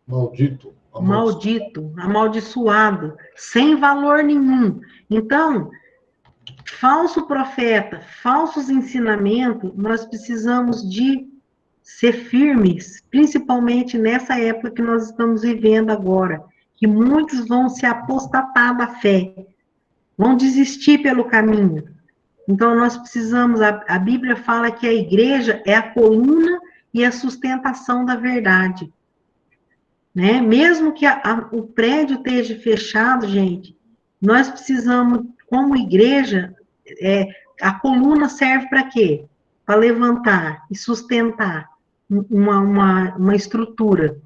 S6: Maldito.
S1: Maldito, amaldiçoado, sem valor nenhum. Então, falso profeta, falsos ensinamentos, nós precisamos de ser firmes, principalmente nessa época que nós estamos vivendo agora, que muitos vão se apostatar da fé, vão desistir pelo caminho. Então, nós precisamos, a Bíblia fala que a igreja é a coluna e a sustentação da verdade. Né? Mesmo que o prédio esteja fechado, gente, nós precisamos, como igreja, a coluna serve para quê? Para levantar e sustentar uma estrutura.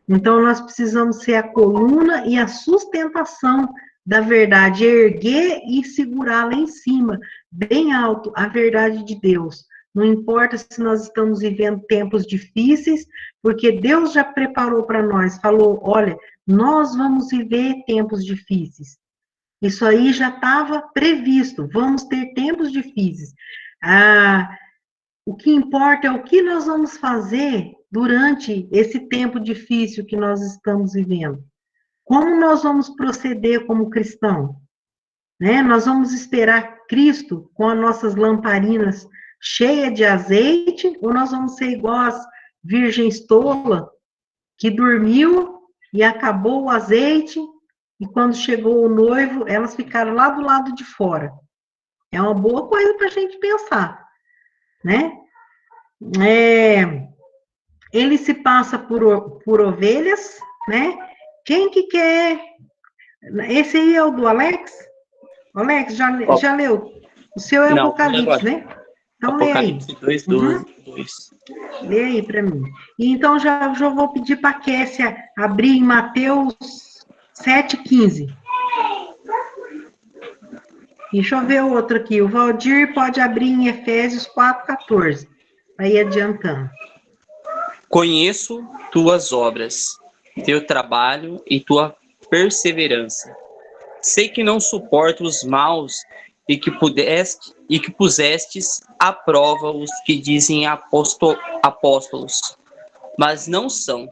S1: Então, nós precisamos ser a coluna e a sustentação da verdade, erguer e segurar lá em cima, bem alto, a verdade de Deus. Não importa se nós estamos vivendo tempos difíceis, porque Deus já preparou para nós, falou, olha, nós vamos viver tempos difíceis. Isso aí já estava previsto, vamos ter tempos difíceis. O que importa é o que nós vamos fazer durante esse tempo difícil que nós estamos vivendo. Como nós vamos proceder como cristão? Né? Nós vamos esperar Cristo com as nossas lamparinas cheias de azeite, ou nós vamos ser igual as virgens tola, que dormiu e acabou o azeite, e quando chegou o noivo, elas ficaram lá do lado de fora. É uma boa coisa para a gente pensar, né? Ele se passa por ovelhas, né? Quem que quer... Esse aí é o do Alex? Alex, já leu? O seu é
S8: Não,
S1: Apocalipse, né? Então,
S8: Apocalipse 2, 2.
S1: Lê aí para mim. E então, já vou pedir para a Kessia abrir em Mateus 7,15. Deixa eu ver o outro aqui. O Valdir pode abrir em Efésios 4,14. Aí adiantando.
S8: Conheço tuas obras, teu trabalho e tua perseverança. Sei que não suporto os maus e que pusestes à prova os que dizem apóstolos, mas não são,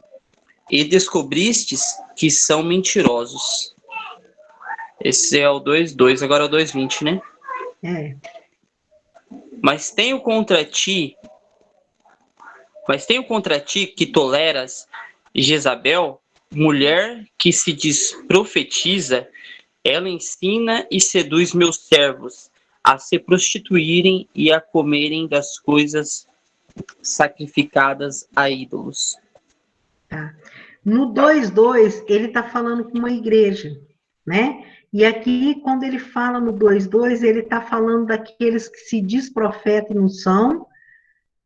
S8: e descobristes que são mentirosos. Esse é o 2:2, agora é o 2:20, né? Mas tenho contra ti que toleras Jezabel, mulher que se diz profetiza. Ela ensina e seduz meus servos a se prostituírem e a comerem das coisas sacrificadas a ídolos.
S1: Tá. No 2:2, ele está falando com uma igreja, né? E aqui, quando ele fala no 2:2, ele está falando daqueles que se diz profeta e não são,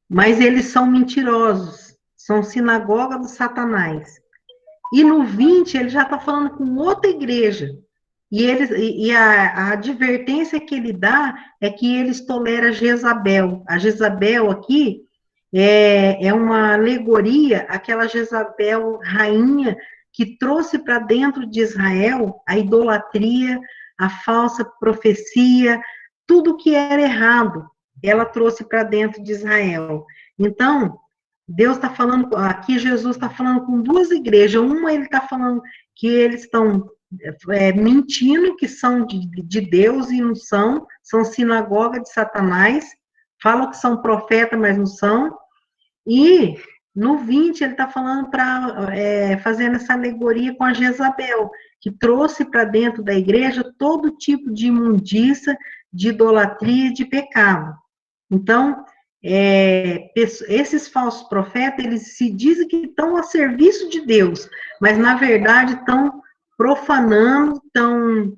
S1: mas eles são mentirosos, são sinagoga do Satanás. E no 20, ele já está falando com outra igreja. E a advertência que ele dá é que eles toleram Jezabel. A Jezabel aqui é uma alegoria, aquela Jezabel rainha que trouxe para dentro de Israel a idolatria, a falsa profecia, tudo que era errado, ela trouxe para dentro de Israel. Então, Deus está falando, aqui Jesus está falando com duas igrejas. Uma, ele está falando que eles estão mentindo, que são de Deus e não são sinagoga de Satanás, falam que são profeta, mas não são. E no 20 ele está falando fazendo essa alegoria com a Jezabel, que trouxe para dentro da igreja todo tipo de imundícia, de idolatria, de pecado. Então, esses falsos profetas, eles se dizem que estão a serviço de Deus, mas na verdade estão profanando, estão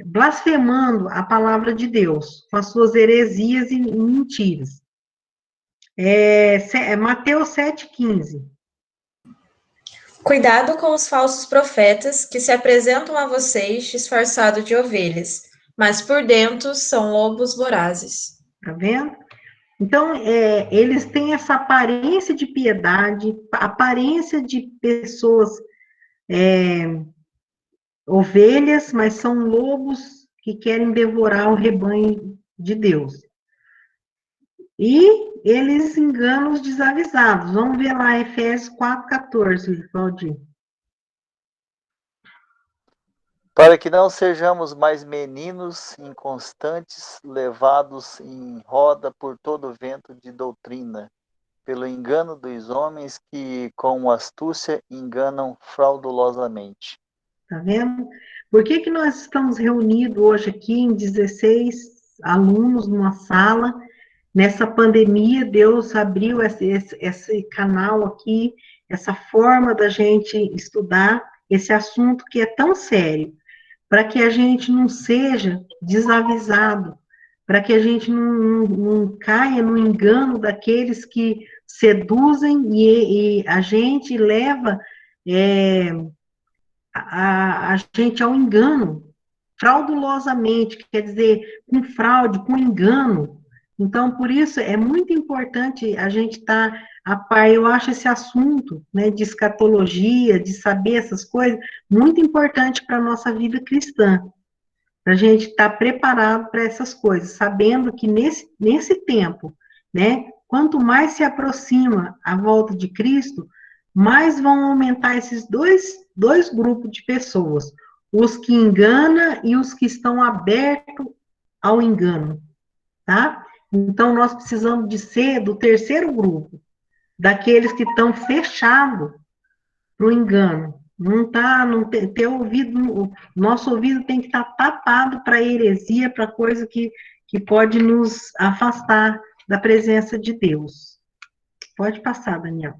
S1: blasfemando a palavra de Deus, com as suas heresias e mentiras. Mateus 7,15.
S9: Cuidado com os falsos profetas que se apresentam a vocês disfarçados de ovelhas, mas por dentro são lobos vorazes.
S1: Tá vendo? Então, eles têm essa aparência de piedade, aparência de pessoas ovelhas, mas são lobos que querem devorar o rebanho de Deus. E eles enganam os desavisados. Vamos ver lá, Efésios 4,14, Valdir.
S10: Para que não sejamos mais meninos inconstantes, levados em roda por todo vento de doutrina, pelo engano dos homens que, com astúcia, enganam fraudulosamente.
S1: Tá vendo? Por que nós estamos reunidos hoje aqui em 16 alunos numa sala? Nessa pandemia, Deus abriu esse canal aqui, essa forma da gente estudar esse assunto que é tão sério, para que a gente não seja desavisado, para que a gente não caia no engano daqueles que seduzem e a gente leva a gente ao engano, fraudulosamente, quer dizer, com fraude, com engano. Então, por isso, é muito importante a gente estar a par. Eu acho esse assunto, né, de escatologia, de saber essas coisas, muito importante para a nossa vida cristã, para a gente estar preparado para essas coisas, sabendo que nesse tempo, né, quanto mais se aproxima a volta de Cristo, mais vão aumentar esses dois grupos de pessoas, os que enganam e os que estão abertos ao engano, tá? Então, nós precisamos de ser do terceiro grupo, daqueles que estão fechados para o engano. Não ter ouvido, nosso ouvido tem que estar tapado para heresia, para coisa que pode nos afastar da presença de Deus. Pode passar, Daniel.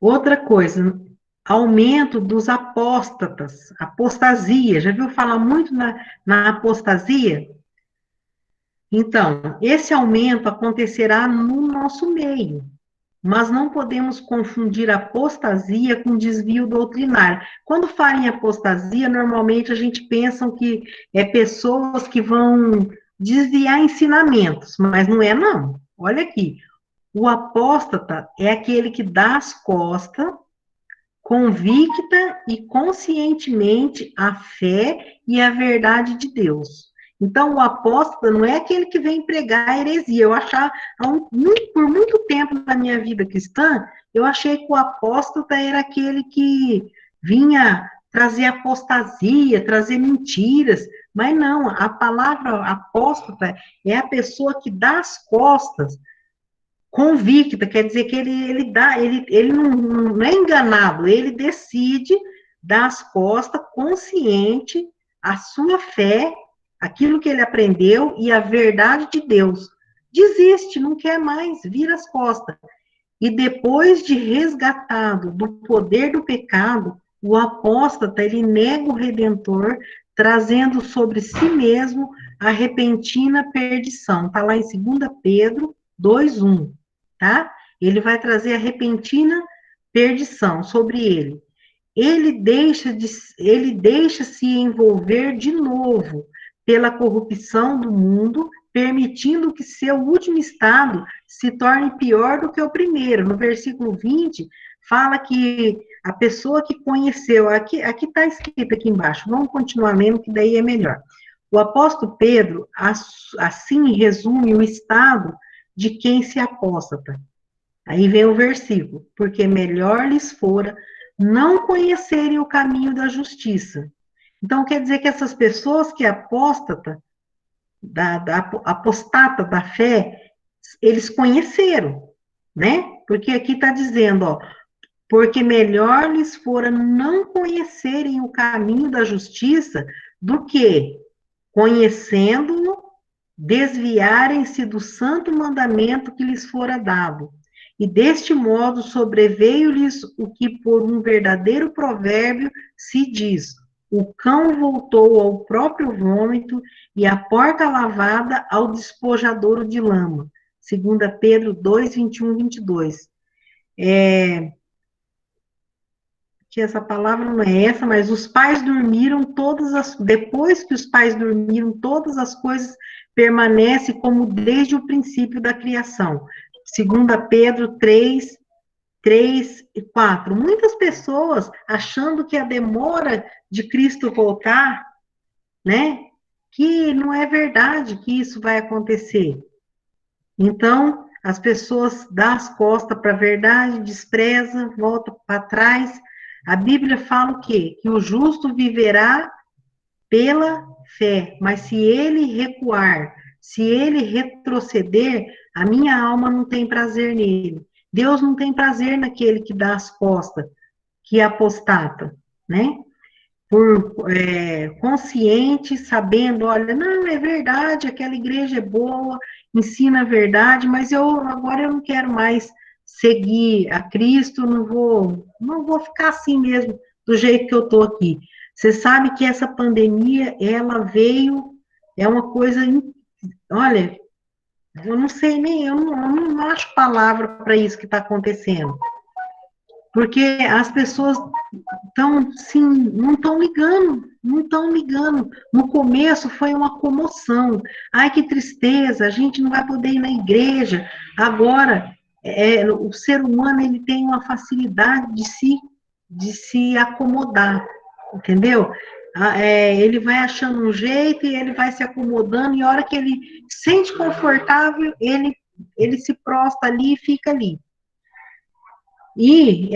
S1: Outra coisa, aumento dos apóstatas, apostasia. Já viu falar muito na apostasia? Então, esse aumento acontecerá no nosso meio, mas não podemos confundir apostasia com desvio doutrinário. Quando fala em apostasia, normalmente a gente pensa que é pessoas que vão desviar ensinamentos, mas não é não. Olha aqui, o apóstata é aquele que dá as costas, convicta e conscientemente a fé e a verdade de Deus. Então, o apóstata não é aquele que vem pregar heresia. Eu achava, por muito tempo na minha vida cristã, eu achei que o apóstata era aquele que vinha trazer apostasia, trazer mentiras, mas não, a palavra apóstata é a pessoa que dá as costas, convicta, quer dizer que ele não é enganado, ele decide dar as costas, consciente, a sua fé, aquilo que ele aprendeu e a verdade de Deus. Desiste, não quer mais, vira as costas. E depois de resgatado do poder do pecado, o apóstata, ele nega o Redentor, trazendo sobre si mesmo a repentina perdição. Está lá em 2 Pedro 2:1. Tá? Ele vai trazer a repentina perdição sobre ele. Ele deixa se envolver de novo pela corrupção do mundo, permitindo que seu último estado se torne pior do que o primeiro. No versículo 20, fala que a pessoa que conheceu, aqui está escrito aqui embaixo, vamos continuar lendo, que daí é melhor. O apóstolo Pedro, assim resume o estado de quem se apóstata. Aí vem o versículo, porque melhor lhes fora não conhecerem o caminho da justiça. Então, quer dizer que essas pessoas que apostata da fé, eles conheceram, né? Porque aqui está dizendo, ó, porque melhor lhes fora não conhecerem o caminho da justiça do que, conhecendo-o, desviarem-se do santo mandamento que lhes fora dado. e deste modo sobreveio-lhes o que por um verdadeiro provérbio se diz: o cão voltou ao próprio vômito e a porca lavada ao despojadouro de lama. 2 Pedro 2, 21, 22. Que essa palavra não é essa, mas os pais dormiram depois que os pais dormiram, todas as coisas permanecem como desde o princípio da criação. 2 Pedro 3, 3 e 4. Muitas pessoas achando que a demora de Cristo voltar, né, que não é verdade que isso vai acontecer. Então, as pessoas dão as costas para a verdade, desprezam, voltam para trás. A Bíblia fala o quê? Que o justo viverá pela fé, mas se ele recuar, se ele retroceder, a minha alma não tem prazer nele. Deus não tem prazer naquele que dá as costas, que apostata, né? Por consciente, sabendo, olha, não, é verdade, aquela igreja é boa, ensina a verdade, mas agora eu não quero mais seguir a Cristo, não vou ficar assim mesmo, do jeito que eu estou aqui. Você sabe que essa pandemia, ela veio, é uma coisa, olha, eu não sei nem, eu não acho palavra para isso que está acontecendo. Porque as pessoas estão, sim, não estão ligando. No começo foi uma comoção. Ai, que tristeza, a gente não vai poder ir na igreja. Agora, o ser humano, ele tem uma facilidade de se acomodar, entendeu? Ele vai achando um jeito e ele vai se acomodando, e a hora que ele se sente confortável, ele se prostra ali e fica ali. E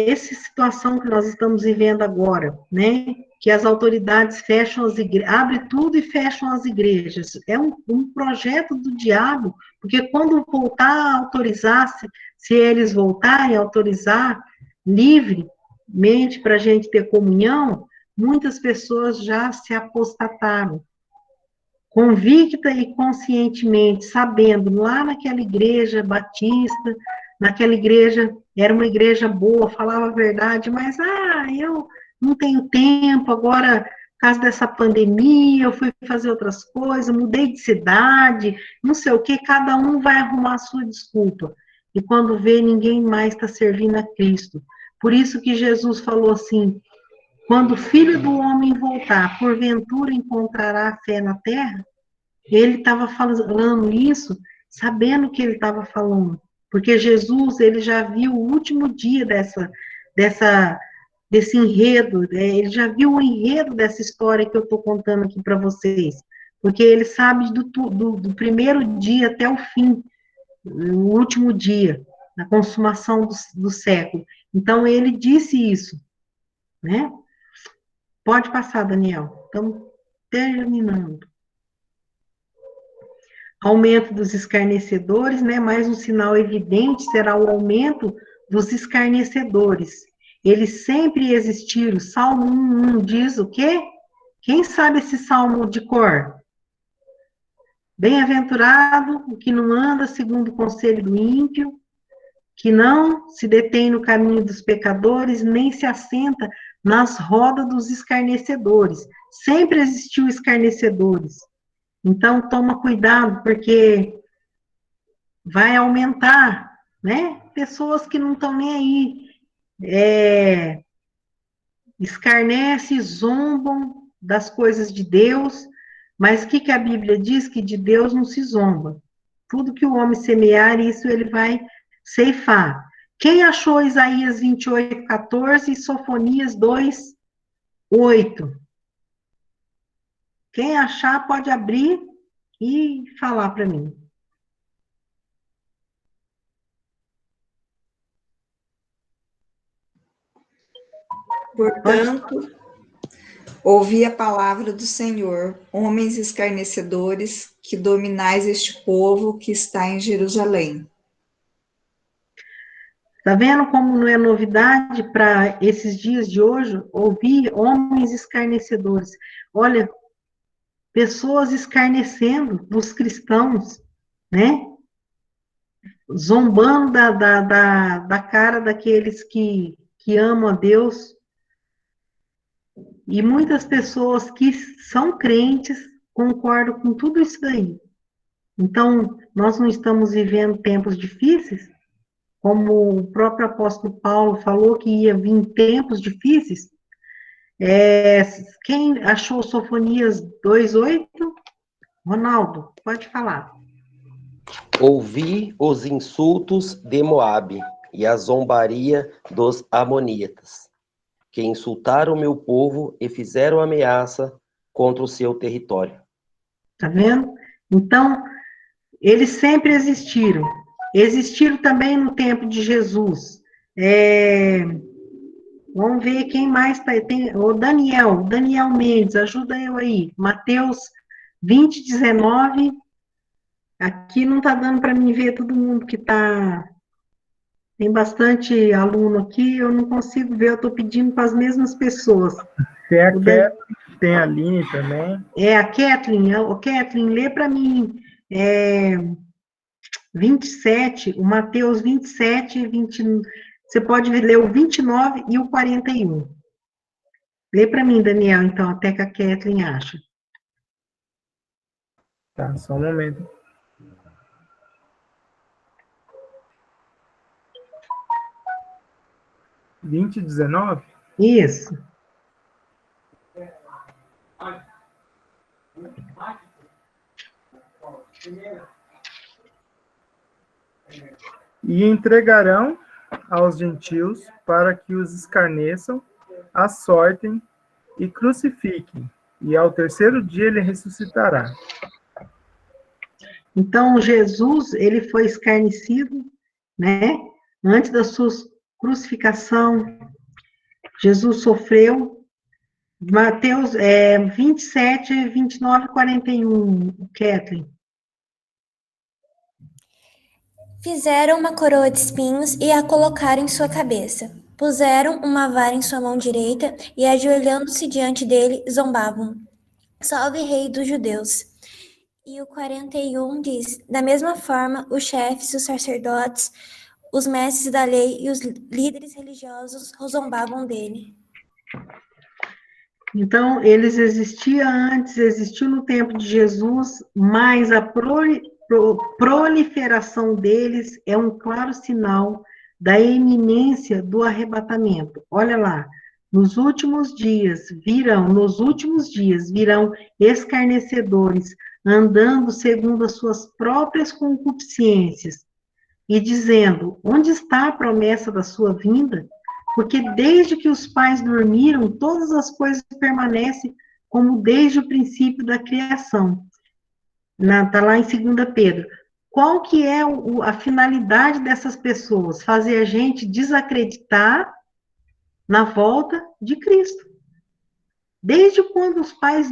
S1: essa situação que nós estamos vivendo agora, né, que as autoridades fecham as igrejas, abrem tudo e fecham as igrejas, é um projeto do diabo, porque quando voltar a autorizar, se eles voltarem a autorizar livremente para a gente ter comunhão, muitas pessoas já se apostataram, convicta e conscientemente, sabendo, lá naquela igreja batista, naquela igreja, era uma igreja boa, falava a verdade, mas, eu não tenho tempo, agora, por causa dessa pandemia, eu fui fazer outras coisas, mudei de cidade, não sei o que, cada um vai arrumar a sua desculpa. E quando vê, ninguém mais está servindo a Cristo. Por isso que Jesus falou assim, quando o Filho do Homem voltar, porventura encontrará fé na terra? Ele estava falando isso, sabendo o que ele estava falando. Porque Jesus, ele já viu o último dia desse enredo, né? Ele já viu o enredo dessa história que eu estou contando aqui para vocês. Porque ele sabe do primeiro dia até o fim, o último dia, na consumação do século. Então, ele disse isso, né? Pode passar, Daniel. Estamos terminando. Aumento dos escarnecedores, né? Mais um sinal evidente será o aumento dos escarnecedores. Eles sempre existiram. Salmo 1:1 diz o quê? Quem sabe esse salmo de cor? Bem-aventurado o que não anda segundo o conselho do ímpio, que não se detém no caminho dos pecadores, nem se assenta nas rodas dos escarnecedores. Sempre existiu escarnecedores. Então, toma cuidado, porque vai aumentar, né? Pessoas que não estão nem aí, escarnecem, zombam das coisas de Deus, mas o que a Bíblia diz? Que de Deus não se zomba. Tudo que o homem semear, isso ele vai ceifar. Quem achou Isaías 28:14 e Sofonias 2:8? Quem achar pode abrir e falar para mim.
S3: Portanto, ouvi a palavra do Senhor, homens escarnecedores, que dominais este povo que está em Jerusalém.
S1: Está vendo como não é novidade para esses dias de hoje ouvir homens escarnecedores? Olha, pessoas escarnecendo dos cristãos, né? zombando da cara daqueles que amam a Deus. E muitas pessoas que são crentes concordam com tudo isso daí. Então, nós não estamos vivendo tempos difíceis, como o próprio apóstolo Paulo falou que ia vir tempos difíceis. Quem achou Sofonias 2:8? Ronaldo, pode falar.
S4: Ouvi os insultos de Moabe e a zombaria dos amonitas, que insultaram o meu povo e fizeram ameaça contra o seu território.
S1: Tá vendo? Então, eles sempre existiram. Existiram também no tempo de Jesus. Vamos ver quem mais tem. O Daniel Mendes, ajuda eu aí. Mateus 20:19. Aqui não está dando para mim ver todo mundo que está. Tem bastante aluno aqui, eu não consigo ver, eu estou pedindo para as mesmas pessoas.
S11: Tem a Kathleen, tem a Aline também.
S1: A Kathleen. Kathleen, lê para mim 27, o Mateus 27, 20, você pode ler o 29 e o 41. Lê para mim, Daniel, então, até que a Kathleen acha.
S11: Tá, só um momento. Vinte e 19?
S1: Isso.
S11: E entregarão aos gentios para que os escarneçam, açoitem e crucifiquem, e ao terceiro dia ele ressuscitará.
S1: Então, Jesus, ele foi escarnecido, né? Antes da sua crucificação, Jesus sofreu. Mateus 27, 29 e 41, Kathleen.
S12: Fizeram uma coroa de espinhos e a colocaram em sua cabeça. Puseram uma vara em sua mão direita e, ajoelhando-se diante dele, zombavam. Salve, Rei dos Judeus! E o 41 diz, da mesma forma, os chefes, os sacerdotes, os mestres da lei e os líderes religiosos zombavam dele.
S1: Então, eles existiam antes, existiu no tempo de Jesus, mas a proliferação deles é um claro sinal da iminência do arrebatamento. Olha lá, nos últimos dias virão escarnecedores, andando segundo as suas próprias concupiscências, e dizendo, onde está a promessa da sua vinda? Porque desde que os pais dormiram, todas as coisas permanecem como desde o princípio da criação. Está lá em 2 Pedro. Qual que é a finalidade dessas pessoas? Fazer a gente desacreditar na volta de Cristo. Desde quando os pais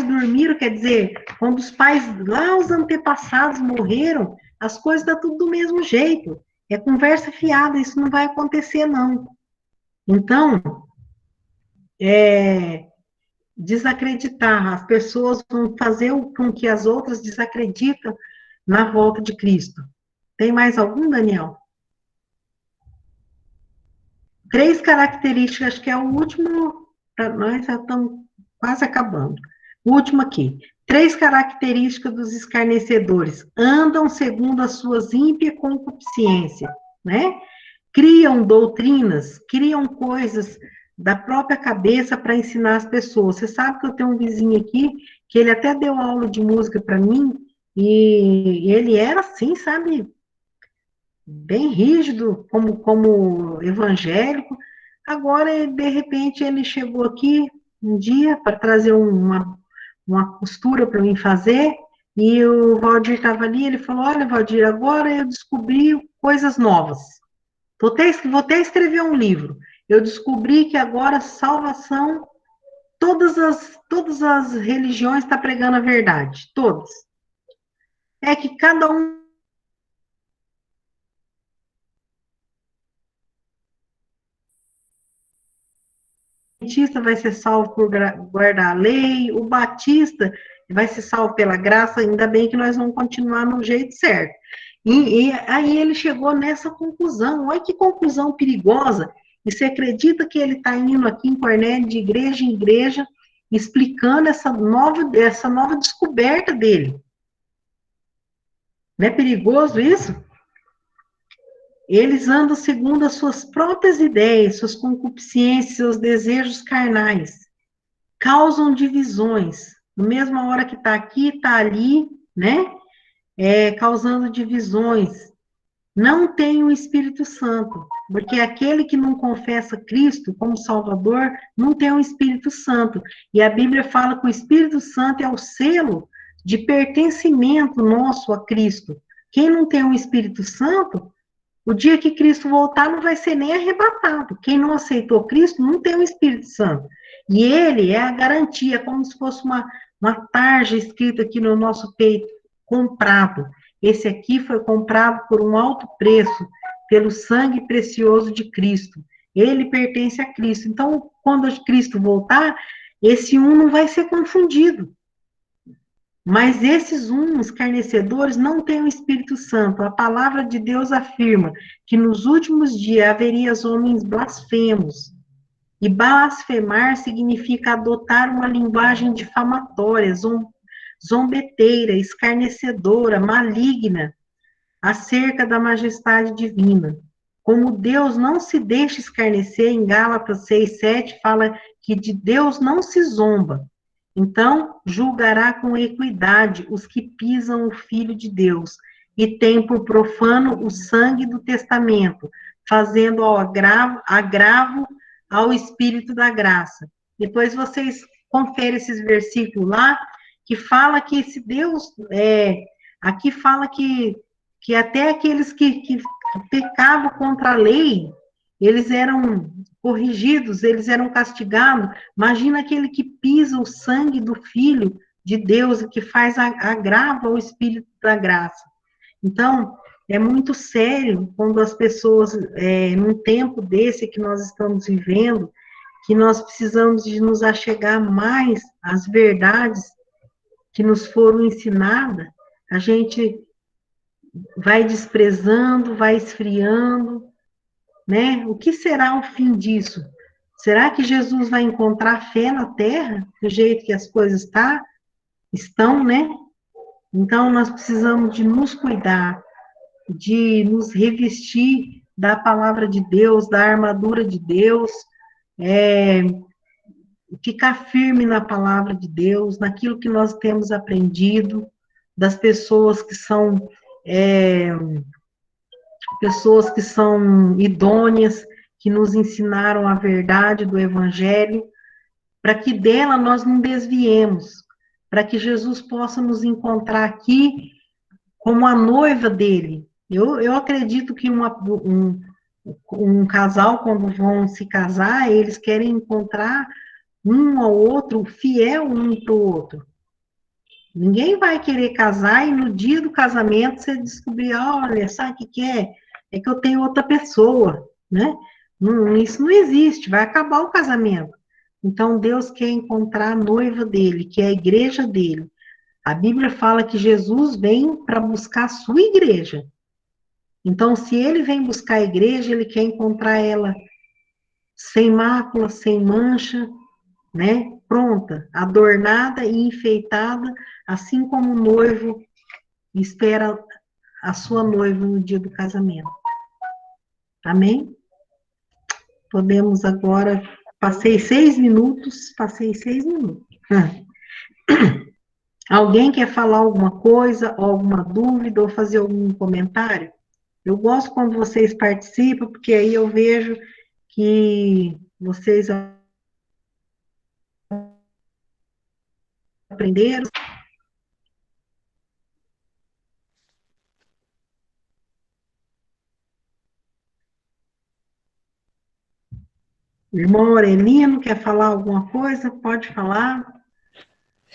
S1: dormiram, quer dizer, quando os pais, lá os antepassados morreram, as coisas estão tudo do mesmo jeito. É conversa fiada, isso não vai acontecer, não. Então, desacreditar, as pessoas vão fazer com que as outras desacreditam na volta de Cristo. Tem mais algum, Daniel? 3 características, acho que é o último, nós já estamos quase acabando. O último aqui. 3 características dos escarnecedores. Andam segundo as suas ímpias concupiscências, né? Criam doutrinas, criam coisas da própria cabeça para ensinar as pessoas. Você sabe que eu tenho um vizinho aqui, que ele até deu aula de música para mim, e ele era assim, sabe, bem rígido, como evangélico. Agora, de repente, ele chegou aqui um dia para trazer uma costura para mim fazer, e o Valdir estava ali, ele falou, olha, Valdir, agora eu descobri coisas novas. Vou até escrever um livro. Eu descobri que agora salvação, todas as religiões estão pregando a verdade, todas. É que cada um o adventista vai ser salvo por guardar a lei, o batista vai ser salvo pela graça, ainda bem que nós vamos continuar no jeito certo. E aí ele chegou nessa conclusão, olha que conclusão perigosa, e você acredita que ele está indo aqui em Cornélio de igreja em igreja, explicando essa nova descoberta dele. Não é perigoso isso? Eles andam segundo as suas próprias ideias, suas concupiscências, seus desejos carnais. Causam divisões. Na mesma hora que está aqui, está ali, né? Causando divisões. Não tem o Espírito Santo, porque aquele que não confessa Cristo como Salvador, não tem o Espírito Santo. E a Bíblia fala que o Espírito Santo é o selo de pertencimento nosso a Cristo. Quem não tem o Espírito Santo, o dia que Cristo voltar não vai ser nem arrebatado. Quem não aceitou Cristo não tem o Espírito Santo. E ele é a garantia, como se fosse uma tarja escrita aqui no nosso peito, comprado. Esse aqui foi comprado por um alto preço, pelo sangue precioso de Cristo. Ele pertence a Cristo. Então, quando Cristo voltar, esse não vai ser confundido. Mas esses escarnecedores não têm o Espírito Santo. A palavra de Deus afirma que nos últimos dias haveria homens blasfemos. E blasfemar significa adotar uma linguagem difamatória, zombeteira, escarnecedora, maligna, acerca da majestade divina. Como Deus não se deixa escarnecer, em Gálatas 6:7 fala que de Deus não se zomba. Então, julgará com equidade os que pisam o Filho de Deus e têm por profano o sangue do testamento, fazendo agravo ao Espírito da graça. Depois vocês conferem esses versículos lá, que fala que esse Deus, aqui fala que até aqueles que pecavam contra a lei, eles eram corrigidos, eles eram castigados. Imagina aquele que pisa o sangue do Filho de Deus, que faz agravo ao Espírito da graça. Então, é muito sério quando as pessoas, num tempo desse que nós estamos vivendo, que nós precisamos de nos achegar mais às verdades que nos foram ensinadas, a gente vai desprezando, vai esfriando, né? O que será o fim disso? Será que Jesus vai encontrar fé na terra, do jeito que as coisas estão, né? Então, nós precisamos de nos cuidar, de nos revestir da palavra de Deus, da armadura de Deus, ficar firme na palavra de Deus, naquilo que nós temos aprendido, das pessoas que são idôneas, que nos ensinaram a verdade do Evangelho, para que dela nós não desviemos, para que Jesus possa nos encontrar aqui como a noiva dele. Eu acredito que um casal, quando vão se casar, eles querem encontrar um ao outro fiel um para o outro. Ninguém vai querer casar e no dia do casamento você descobrir, olha, sabe o que é? É que eu tenho outra pessoa, né? Isso não existe, vai acabar o casamento. Então, Deus quer encontrar a noiva dele, que é a igreja dele. A Bíblia fala que Jesus vem para buscar a sua igreja. Então, se ele vem buscar a igreja, ele quer encontrar ela sem mácula, sem mancha, né? Pronta, adornada e enfeitada, assim como o noivo espera a sua noiva no dia do casamento. Amém? Podemos agora, passei 6 minutos. Alguém quer falar alguma coisa, alguma dúvida, ou fazer algum comentário? Eu gosto quando vocês participam, porque aí eu vejo que vocês aprenderam. Irmão Aurelino, quer falar alguma coisa? Pode falar.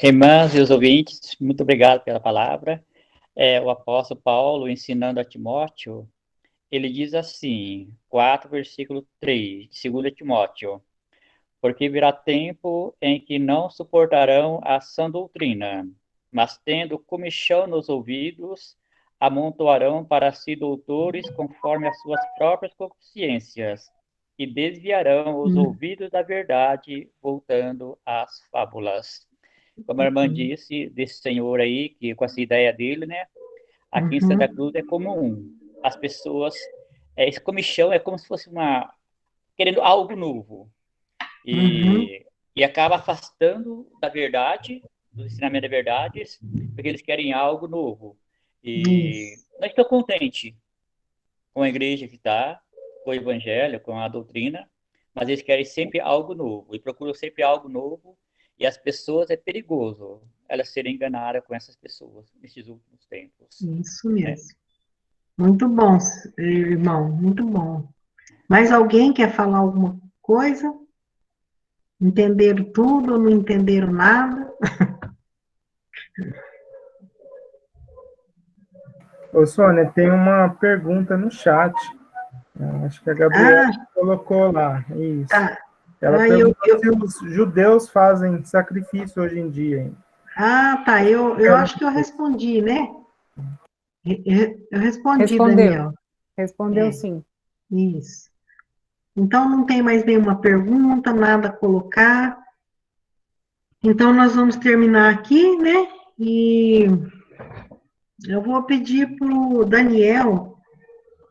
S13: Irmãs e os ouvintes, muito obrigado pela palavra. O apóstolo Paulo, ensinando a Timóteo, ele diz assim, 4, versículo 3, de 2 Timóteo, porque virá tempo em que não suportarão a sã doutrina, mas tendo comichão nos ouvidos, amontoarão para si doutores conforme as suas próprias consciências, e desviarão os ouvidos da verdade, voltando às fábulas. Como a irmã disse, desse senhor aí, que com essa ideia dele, né, aqui em Santa Cruz é comum. As pessoas, esse comichão é como se fosse querendo algo novo. E acaba afastando da verdade, do ensinamento da verdade, porque eles querem algo novo. E nós estamos contentes com a igreja que está, com o evangelho, com a doutrina, mas eles querem sempre algo novo, e procuram sempre algo novo, e as pessoas, é perigoso elas serem enganadas com essas pessoas nesses últimos tempos.
S1: Isso mesmo. Muito bom, irmão, muito bom. Mais alguém quer falar alguma coisa? Entenderam tudo ou não entenderam nada?
S11: Ô, Sônia, tem uma pergunta no chat. Acho que a Gabriela colocou lá. Isso.
S1: Tá.
S11: Ela perguntou se os judeus fazem sacrifício hoje em dia. Hein?
S1: Ah, tá. Eu acho que eu respondi, né? Eu respondi, Daniel.
S2: Respondeu sim.
S1: Isso. Então, não tem mais nenhuma pergunta, nada a colocar. Então, nós vamos terminar aqui, né? E eu vou pedir para o Daniel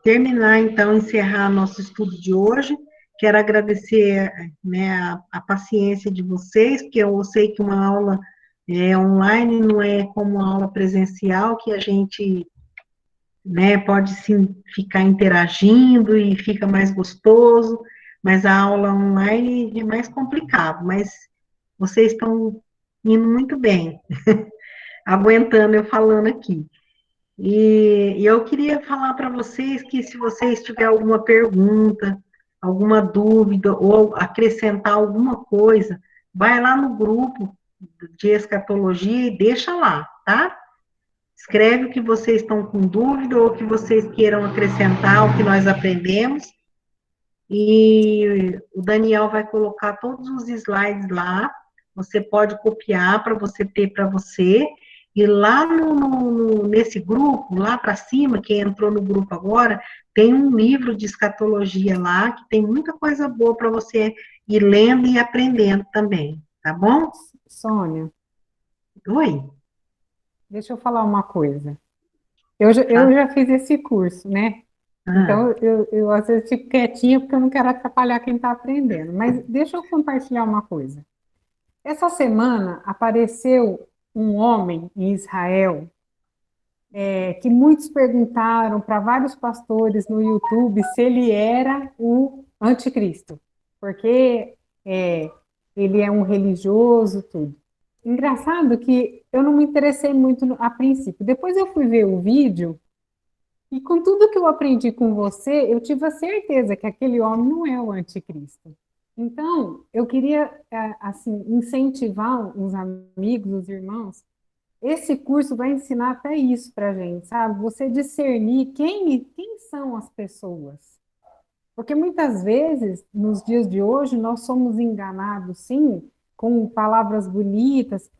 S1: terminar, então, encerrar nosso estudo de hoje. Quero agradecer, né, a paciência de vocês, porque eu sei que uma aula online não é como uma aula presencial, que a gente, né, pode sim ficar interagindo e fica mais gostoso, mas a aula online é mais complicado, mas vocês estão indo muito bem, aguentando eu falando aqui. E eu queria falar para vocês que se vocês tiverem alguma pergunta, alguma dúvida, ou acrescentar alguma coisa, vai lá no grupo de escatologia e deixa lá, tá? Escreve o que vocês estão com dúvida ou o que vocês queiram acrescentar, o que nós aprendemos. E o Daniel vai colocar todos os slides lá. Você pode copiar para você ter para você. E lá nesse grupo, lá para cima, quem entrou no grupo agora, tem um livro de escatologia lá, que tem muita coisa boa para você ir lendo e aprendendo também, tá bom?
S2: Sônia.
S1: Oi.
S2: Deixa eu falar uma coisa. Eu já fiz esse curso, né? Então, eu às vezes fico quietinha porque eu não quero atrapalhar quem está aprendendo. Mas deixa eu compartilhar uma coisa. Essa semana apareceu um homem em Israel que muitos perguntaram para vários pastores no YouTube se ele era o anticristo, porque ele é um religioso, tudo. Engraçado que eu não me interessei muito a princípio. Depois eu fui ver o vídeo e com tudo que eu aprendi com você, eu tive a certeza que aquele homem não é o anticristo. Então, eu queria, assim, incentivar os amigos, os irmãos. Esse curso vai ensinar até isso para a gente, sabe? Você discernir quem são as pessoas. Porque muitas vezes, nos dias de hoje, nós somos enganados, sim, com palavras bonitas.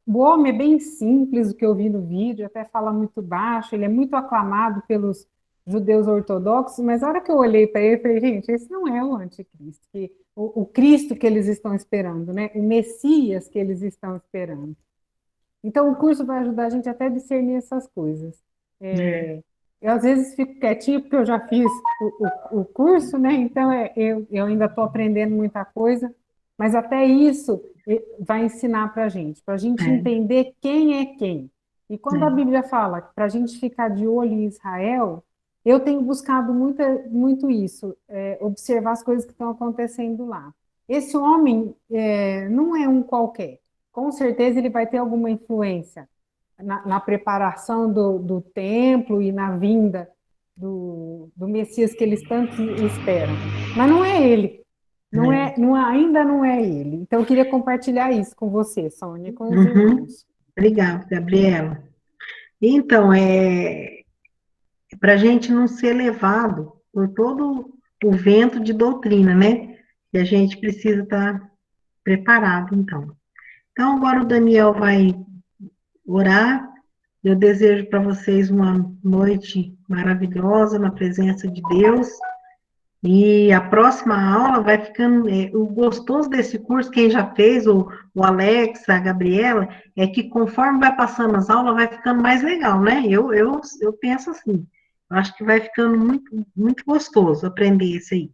S2: O homem é bem simples, o que eu vi no vídeo, até fala muito baixo, ele é muito aclamado pelos judeus ortodoxos, mas a hora que eu olhei para ele, eu falei, gente, esse não é o anticristo, o Cristo que eles estão esperando, né? O Messias que eles estão esperando. Então, o curso vai ajudar a gente até a discernir essas coisas. Eu, às vezes, fico quietinho, porque eu já fiz o curso, né? Então, eu ainda estou aprendendo muita coisa, mas até isso vai ensinar para a gente entender quem é quem. E quando a Bíblia fala para a gente ficar de olho em Israel, eu tenho buscado muito isso, observar as coisas que estão acontecendo lá. Esse homem não é um qualquer. Com certeza ele vai ter alguma influência na preparação do templo e na vinda do Messias que eles tanto esperam. Mas não é ele. Ainda não é ele. Então, eu queria compartilhar isso com você, Sônia, com os irmãos.
S1: Obrigada, Gabriela. Então, para a gente não ser levado por todo o vento de doutrina, né? E a gente precisa estar preparado, então. Então, agora o Daniel vai orar. Eu desejo para vocês uma noite maravilhosa na presença de Deus. E a próxima aula vai ficando. O gostoso desse curso, quem já fez, o Alex, a Gabriela, é que conforme vai passando as aulas, vai ficando mais legal, né? Eu penso assim. Eu acho que vai ficando muito, muito gostoso aprender isso aí.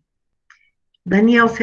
S1: Daniel, você